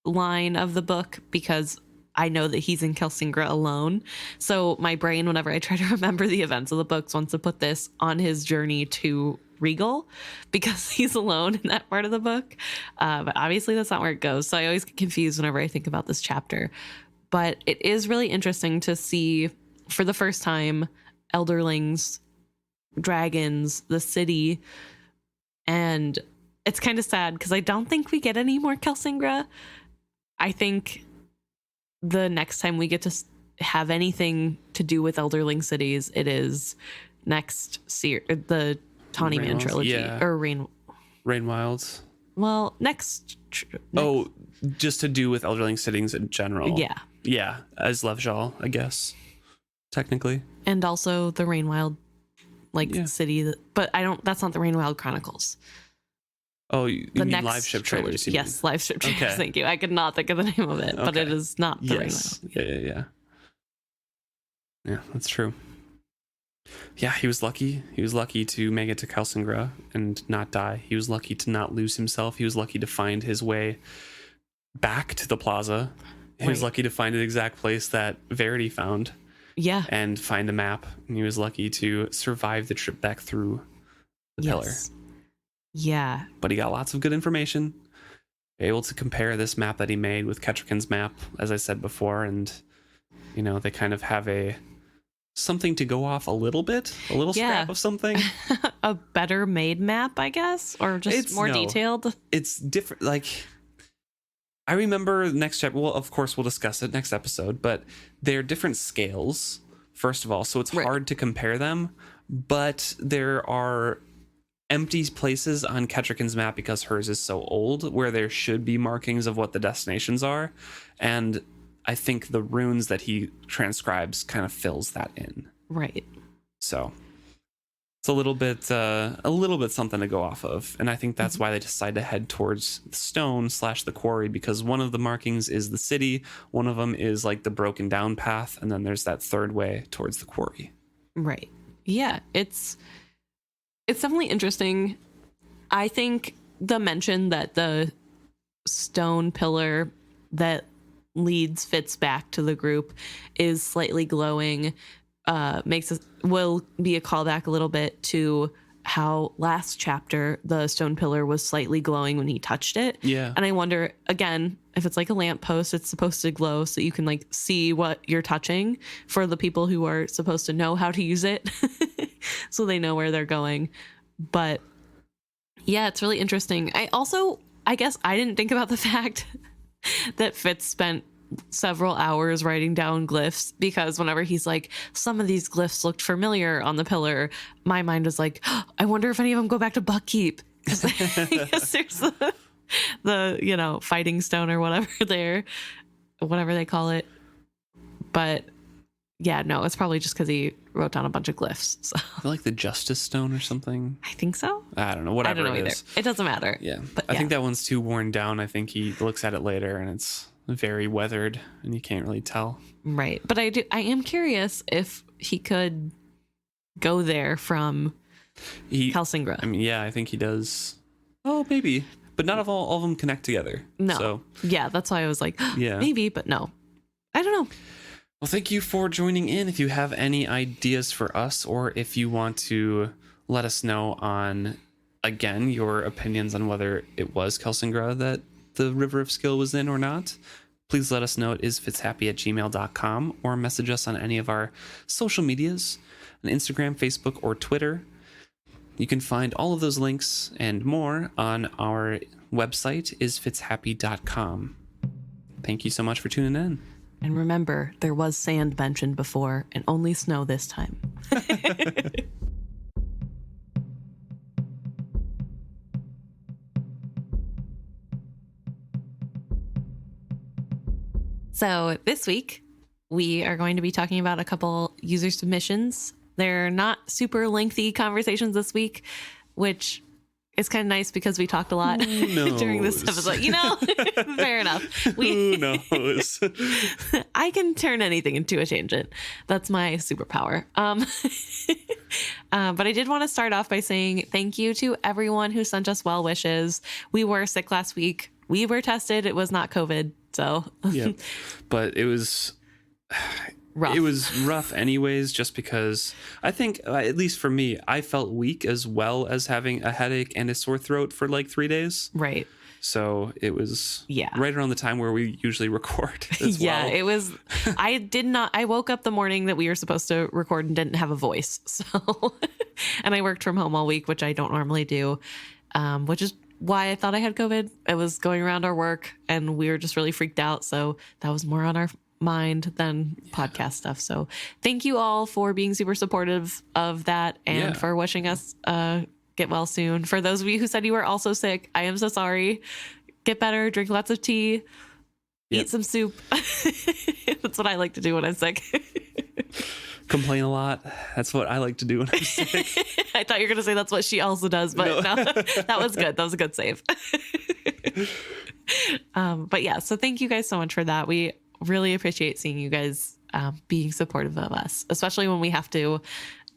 line of the book because I know that he's in Kelsingra alone. So my brain, whenever I try to remember the events of the books, wants to put this on his journey to Regal because he's alone in that part of the book. But obviously that's not where it goes. So I always get confused whenever I think about this chapter. But it is really interesting to see for the first time Elderlings, dragons, the city, and it's kind of sad because I don't think we get any more Kelsingra. I think the next time we get to have anything to do with Elderling cities, it is next the Tawny Man trilogy, yeah. or Rainwilds. Well, next. Oh, just to do with Elderling cities in general. Yeah. Yeah, as Levjal, I guess, technically. And also the Rainwild, city, but that's not the Rainwild Chronicles. Oh, you the mean next Live Ship Traders? Yes, Live Ship Traders. Okay. Thank you. I could not think of the name of it, but it is not the Rainwild. Yeah. Yeah, that's true. Yeah, he was lucky. He was lucky to make it to Kelsingra and not die. He was lucky to not lose himself. He was lucky to find his way back to the plaza. He was lucky to find the exact place that Verity found. Yeah. And find a map. And he was lucky to survive the trip back through the pillar. Yeah. But he got lots of good information. Able to compare this map that he made with Kettrikin's map, as I said before. And, they kind of have something to go off a little bit. A little scrap of something. A better made map, I guess? Or just more detailed? It's different. I remember next chapter. Well, of course, we'll discuss it next episode, but they're different scales, first of all, so it's hard to compare them. But there are empty places on Kettrikin's map because hers is so old where there should be markings of what the destinations are. And I think the runes that he transcribes kind of fills that in. Right. So It's a little bit something to go off of. And I think that's why they decide to head towards the stone / the quarry, because one of the markings is the city. One of them is like the broken down path. And then there's that third way towards the quarry. Right. Yeah. It's definitely interesting. I think the mention that the stone pillar that leads Fitz back to the group is slightly glowing will be a callback a little bit to how last chapter the stone pillar was slightly glowing when he touched it. Yeah. And I wonder, again, if it's like a lamppost, it's supposed to glow so you can like see what you're touching for the people who are supposed to know how to use it so they know where they're going. But yeah, it's really interesting. I guess I didn't think about the fact that Fitz spent several hours writing down glyphs, because whenever he's like, some of these glyphs looked familiar on the pillar, my mind was like, oh, I wonder if any of them go back to Buckkeep. Because there's the fighting stone or whatever they call it. But yeah, no, it's probably just because he wrote down a bunch of glyphs. So. Like the Justice Stone or something. I think so. I don't know. Whatever. I don't know it either. is. It doesn't matter. Yeah. But I think that one's too worn down. I think he looks at it later and it's very weathered and you can't really tell. Right. But I am curious if he could go there from Kelsingra. I mean, yeah, I think he does. Oh, maybe. But not all of them connect together. No. So, yeah, that's why I was like, yeah, maybe, but no. I don't know. Well, thank you for joining in. If you have any ideas for us, or if you want to let us know on, again, your opinions on whether it was Kelsingra that the River of Skill was in or not, please let us know. It is fitzhappy@gmail.com, or message us on any of our social medias on Instagram, Facebook, or Twitter. You can find all of those links and more on our website, isfitzhappy.com. Thank you so much for tuning in. And remember, there was sand mentioned before and only snow this time. So this week, we are going to be talking about a couple user submissions. They're not super lengthy conversations this week, which is kind of nice because we talked a lot during this episode. Fair enough. Who knows? I can turn anything into a tangent. That's my superpower. But I did want to start off by saying thank you to everyone who sent us well wishes. We were sick last week. We were tested. It was not COVID. So yeah, but it was rough. It was rough anyways, just because I think, at least for me, I felt weak as well as having a headache and a sore throat for like 3 days. Right. So it was right around the time where we usually record as well. It was. I woke up the morning that we were supposed to record and didn't have a voice. So, and I worked from home all week, which I don't normally do, which is why I thought I had COVID. It was going around our work and we were just really freaked out. So that was more on our mind than podcast stuff. So thank you all for being super supportive of that and for wishing us get well soon. For those of you who said you were also sick, I am so sorry. Get better, drink lots of tea, eat some soup. That's what I like to do when I'm sick. Complain a lot. That's what I like to do when I'm sick. I thought you were going to say that's what she also does, but no, that was good. That was a good save. But yeah, so thank you guys so much for that. We really appreciate seeing you guys being supportive of us, especially when we have to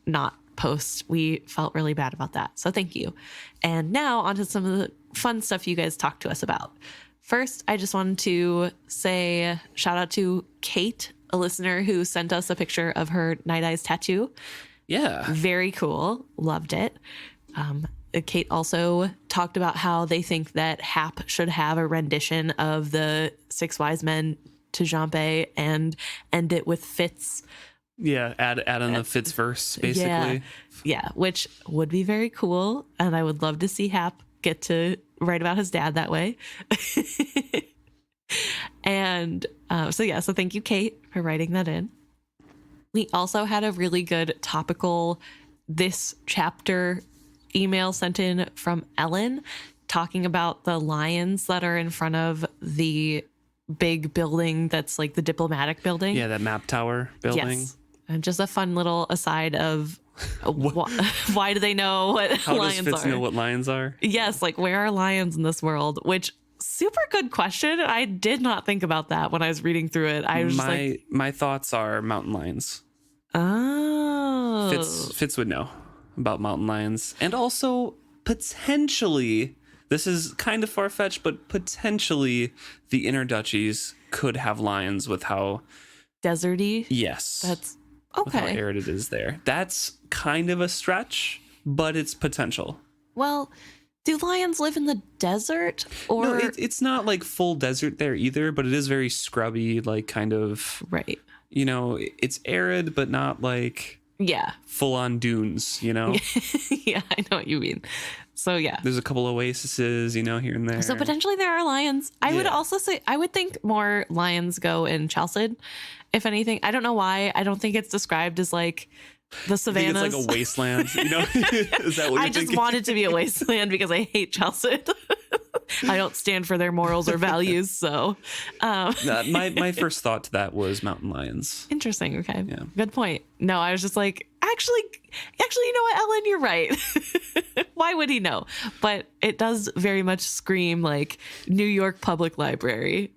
not post. We felt really bad about that. So thank you. And now onto some of the fun stuff you guys talked to us about. First, I just wanted to say shout out to Kate, a listener who sent us a picture of her Nighteyes tattoo. Yeah. Very cool. Loved it. Kate also talked about how they think that Hap should have a rendition of the Six Wise Men to Jean-Pé and end it with Fitz. Yeah, add in the Fitz verse, basically. Yeah, which would be very cool. And I would love to see Hap get to write about his dad that way. And so thank you, Kate, for writing that in. We also had a really good topical this chapter email sent in from Ellen talking about the lions that are in front of the big building that's like the diplomatic building. Yeah, that map tower building. Yes. And just a fun little aside of Why do they know what How does lions Fitz are? know what lions are? Yes, like where are lions in this world? Which super good question. I did not think about that when I was reading through it. I was just like, my thoughts are mountain lions. oh, Fitz would know about mountain lions, and also potentially, this is kind of far-fetched, but potentially the inner duchies could have lions with how deserty. yes, That's with how okay. arid it is there. That's kind of a stretch, but it's potential. Well, do lions live in the desert or No, it's not like full desert there either, but it is very scrubby, like kind of, right? you know, it's arid, but not like Yeah. full on dunes, you know? Yeah, I know what you mean. So yeah. There's a couple oases, you know, here and there. So potentially there are lions. I would Yeah. also say I would think more lions go in Chalced, if anything. I don't know why. I don't think it's described as like the I savannas. think it's like a wasteland, you know? Is that what I you're just thinking? want it to be a wasteland because I hate Chalced. I don't stand for their morals or values. So My first thought to that was mountain lions. interesting. Okay. Yeah. Good point. No, I was just like, actually, you know what, Ellen, you're right. Why would he know? But it does very much scream like New York Public Library.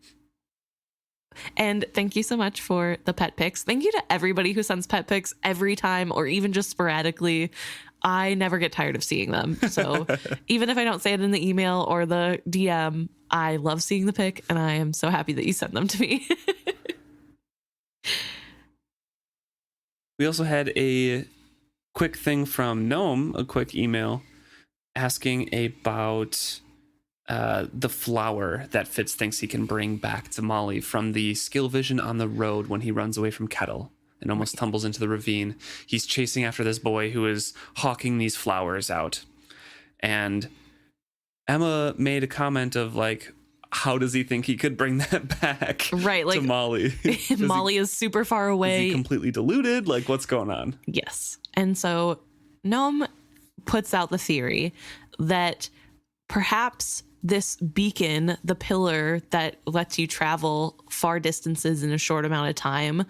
And thank you so much for the pet pics. Thank you to everybody who sends pet pics every time or even just sporadically. I never get tired of seeing them. So even if I don't say it in the email or the DM, I love seeing the pic and I am so happy that you sent them to me. We also had a quick thing from Gnome, a quick email asking about the flower that Fitz thinks he can bring back to Molly from the skill vision on the road when he runs away from Kettle and almost tumbles into the ravine. He's chasing after this boy who is hawking these flowers out. And Emma made a comment of like, how does he think he could bring that back Right, like to Molly? Molly is super far Is away. he completely deluded? Like, what's going on? Yes. And so Gnome puts out the theory that perhaps this beacon, the pillar that lets you travel far distances in a short amount of time,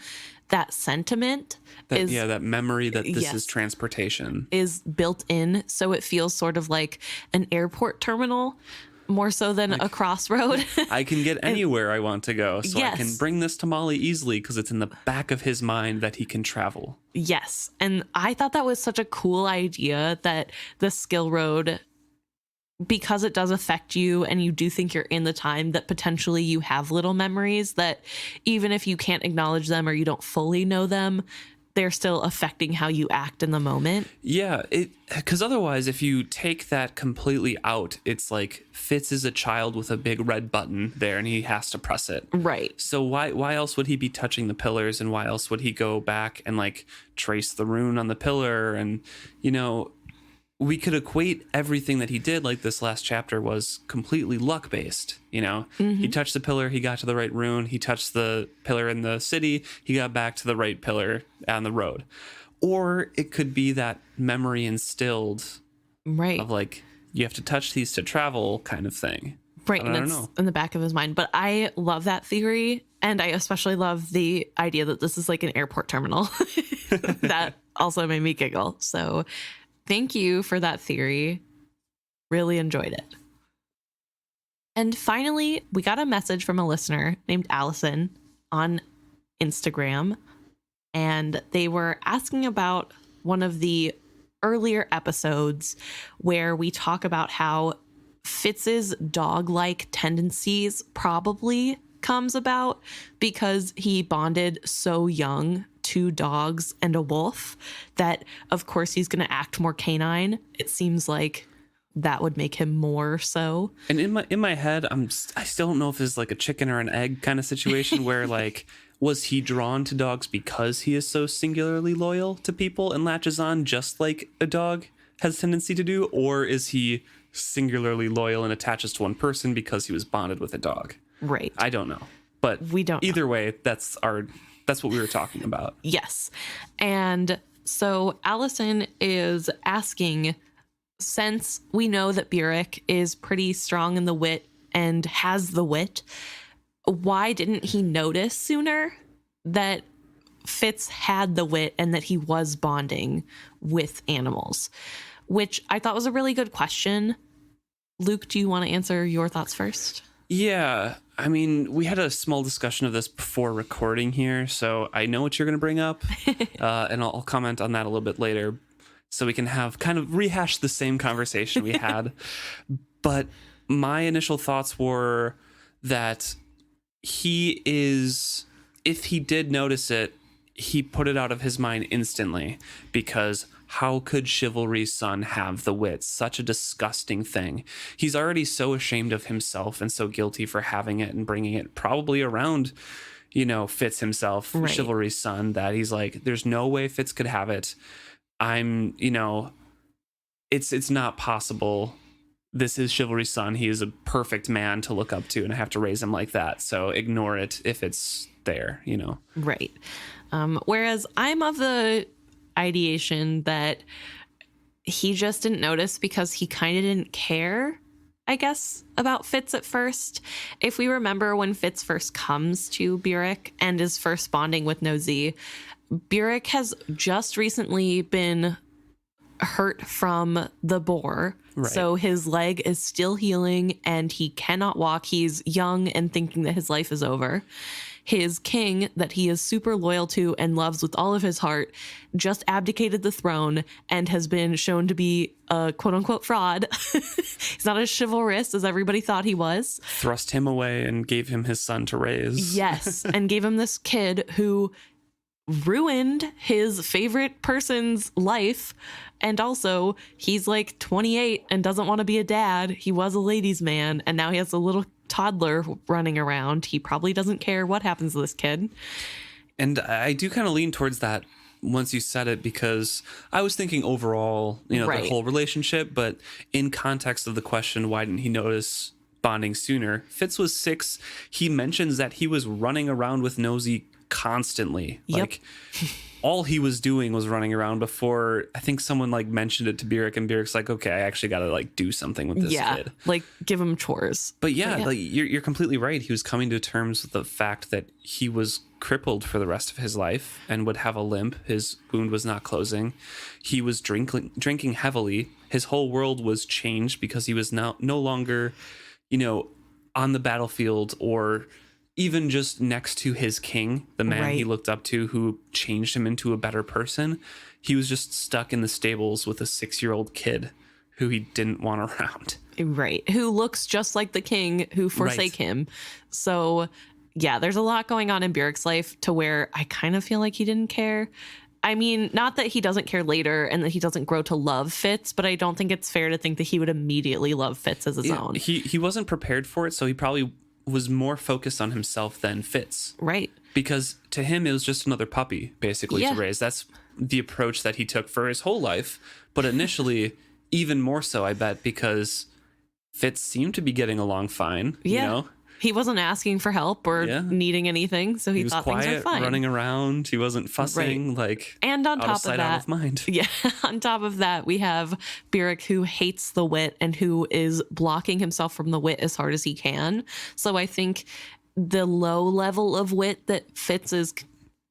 that sentiment That memory that this Yes. is transportation. is built in. So it feels sort of like an airport terminal more so than a crossroad. I can get anywhere I want to go, so I can Yes. bring this to Molly easily because it's in the back of his mind that he can travel. Yes. And I thought that was such a cool idea that the skill road, because it does affect you and you do think you're in the time, that potentially you have little memories that even if you can't acknowledge them or you don't fully know them, they're still affecting how you act in the moment. Yeah, because otherwise, if you take that completely out, it's like Fitz is a child with a big red button there and he has to press it. Right. So why else would he be touching the pillars, and why else would he go back and like trace the rune on the pillar? And, you know, we could equate everything that he did, like this last chapter was completely luck based. You know, he touched the pillar, he got to the right rune. He touched the pillar in the city, he got back to the right pillar on the road. Or it could be that memory instilled Right. of like, you have to touch these to travel kind of thing. Right. I And don't it's know. in the back of his mind. But I love that theory. And I especially love the idea that this is like an airport terminal. That also made me giggle. So thank you for that theory. Really enjoyed it. And finally, we got a message from a listener named Allison on Instagram. And they were asking about one of the earlier episodes where we talk about how Fitz's dog-like tendencies probably comes about because he bonded so young to dogs and a wolf that of course he's going to act more canine. It seems like that would make him more so. And in my head, I still don't know if this is like a chicken or an egg kind of situation where like, was he drawn to dogs because he is so singularly loyal to people and latches on just like a dog has a tendency to do? Or is he singularly loyal and attaches to one person because he was bonded with a dog? Right. I don't know. But We don't know. either way, that's what we were talking about. Yes. And so Allison is asking, since we know that Burek is pretty strong in the wit and has the wit, why didn't he notice sooner that Fitz had the wit and that he was bonding with animals, which I thought was a really good question. Luke, do you want to answer your thoughts first? Yeah, I mean, we had a small discussion of this before recording here, so I know what you're going to bring up, and I'll comment on that a little bit later, so we can have kind of rehash the same conversation we had. But my initial thoughts were that if he did notice it, he put it out of his mind instantly, because how could Chivalry's son have the wit? Such a disgusting thing. He's already so ashamed of himself and so guilty for having it and bringing it probably around, Fitz himself, right. Chivalry's son, that he's like, there's no way Fitz could have it. It's not possible. This is Chivalry's son. He is a perfect man to look up to, and I have to raise him like that. So ignore it if it's there, Right. Whereas I'm of the ideation that he just didn't notice because he kind of didn't care, I guess, about Fitz at first. If we remember when Fitz first comes to Burek and is first bonding with Nosy, Burek has just recently been hurt from the boar. Right. So his leg is still healing and he cannot walk. He's young and thinking that his life is over. His king, that he is super loyal to and loves with all of his heart, just abdicated the throne and has been shown to be a quote-unquote fraud. He's not as chivalrous as everybody thought he was. Thrust him away and gave him his son to raise. Yes, and gave him this kid who ruined his favorite person's life. And also, he's like 28 and doesn't want to be a dad. He was a ladies' man, and now he has a little toddler running around. He probably doesn't care what happens to this kid. And I do kind of lean towards that once you said it, because I was thinking overall, right. The whole relationship, but in context of the question, why didn't he notice bonding sooner? Fitz was 6. He mentions that he was running around with Nosy constantly. Yep. Like all he was doing was running around before I think someone like mentioned it to Burek, and Burek's like, okay, I actually got to like do something with this kid. Like give him chores. But yeah, like you're completely right. He was coming to terms with the fact that he was crippled for the rest of his life and would have a limp. His wound was not closing. He was drinking heavily. His whole world was changed because he was now no longer, on the battlefield or even just next to his king, the man right. he looked up to who changed him into a better person. He was just stuck in the stables with a 6-year-old kid who he didn't want around. Right. Who looks just like the king who forsake right. him. So yeah, there's a lot going on in Burek's life to where I kind of feel like he didn't care. I mean, not that he doesn't care later and that he doesn't grow to love Fitz, but I don't think it's fair to think that he would immediately love Fitz as his own. He wasn't prepared for it, so he probably was more focused on himself than Fitz. Right. Because to him, it was just another puppy, basically, to raise. That's the approach that he took for his whole life. But initially, even more so, I bet, because Fitz seemed to be getting along fine. Yeah. He wasn't asking for help or needing anything, so he thought quiet, things were fine. Running around, he wasn't fussing, and on out top of sight, of that, out of mind. Yeah, on top of that, we have Burek who hates the wit and who is blocking himself from the wit as hard as he can. So I think the low level of wit that Fitz is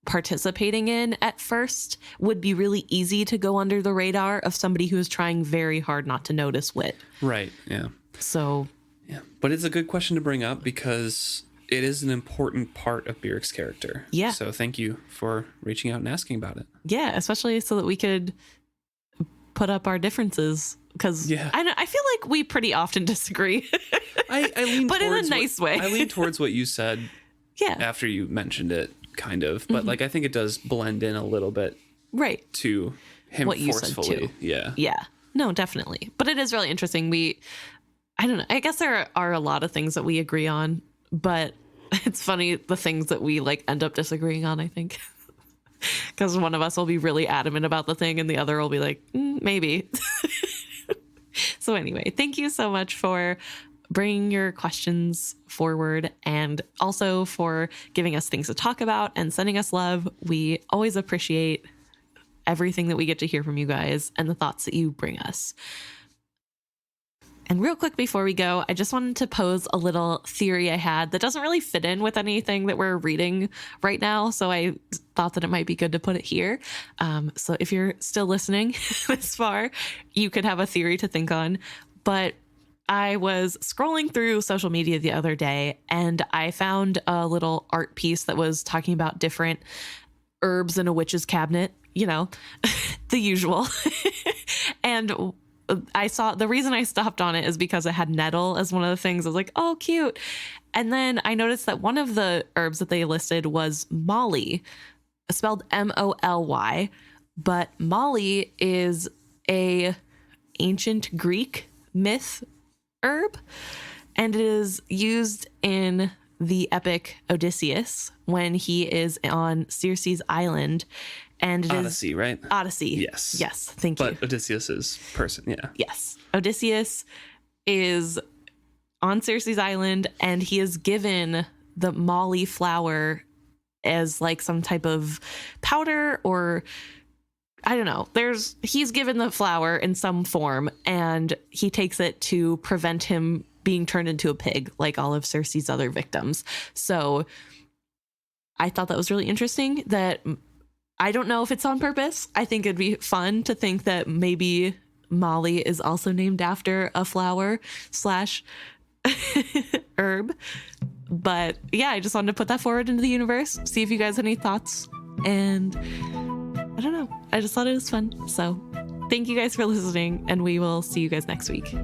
participating in at first would be really easy to go under the radar of somebody who is trying very hard not to notice wit. Right. Yeah. So. Yeah, but it's a good question to bring up because it is an important part of Burek's character. Yeah. So thank you for reaching out and asking about it. Yeah, especially so that we could put up our differences because I feel like we pretty often disagree. I lean but in a nice way. I lean towards what you said. Yeah. After you mentioned it, kind of, but I think it does blend in a little bit. Right. To him what forcefully. You said too. Yeah. Yeah. No, definitely. But it is really interesting. I don't know. I guess there are a lot of things that we agree on, but it's funny the things that we end up disagreeing on, I think. Because one of us will be really adamant about the thing and the other will be like, maybe. So anyway, thank you so much for bringing your questions forward and also for giving us things to talk about and sending us love. We always appreciate everything that we get to hear from you guys and the thoughts that you bring us. And real quick before we go, I just wanted to pose a little theory I had that doesn't really fit in with anything that we're reading right now. So I thought that it might be good to put it here. So if you're still listening this far, you could have a theory to think on. But I was scrolling through social media the other day and I found a little art piece that was talking about different herbs in a witch's cabinet, you know, the usual. And I saw, the reason I stopped on it is because it had nettle as one of the things. I was like, oh, cute. And then I noticed that one of the herbs that they listed was Molly, spelled Moly. But Molly is a ancient Greek myth herb, and it is used in the epic Odysseus when he is on Circe's island. And it Odyssey, right? Odyssey. Yes. Yes. Thank you. But Odysseus is person. Yeah. Yes. Odysseus is on Circe's island and he is given the Molly flower as like some type of powder, or I don't know. He's given the flower in some form and he takes it to prevent him being turned into a pig like all of Circe's other victims. So I thought that was really interesting. That I don't know if it's on purpose. I think it'd be fun to think that maybe Molly is also named after a flower / herb. But yeah, I just wanted to put that forward into the universe, see if you guys had any thoughts. And I don't know. I just thought it was fun. So thank you guys for listening, and we will see you guys next week.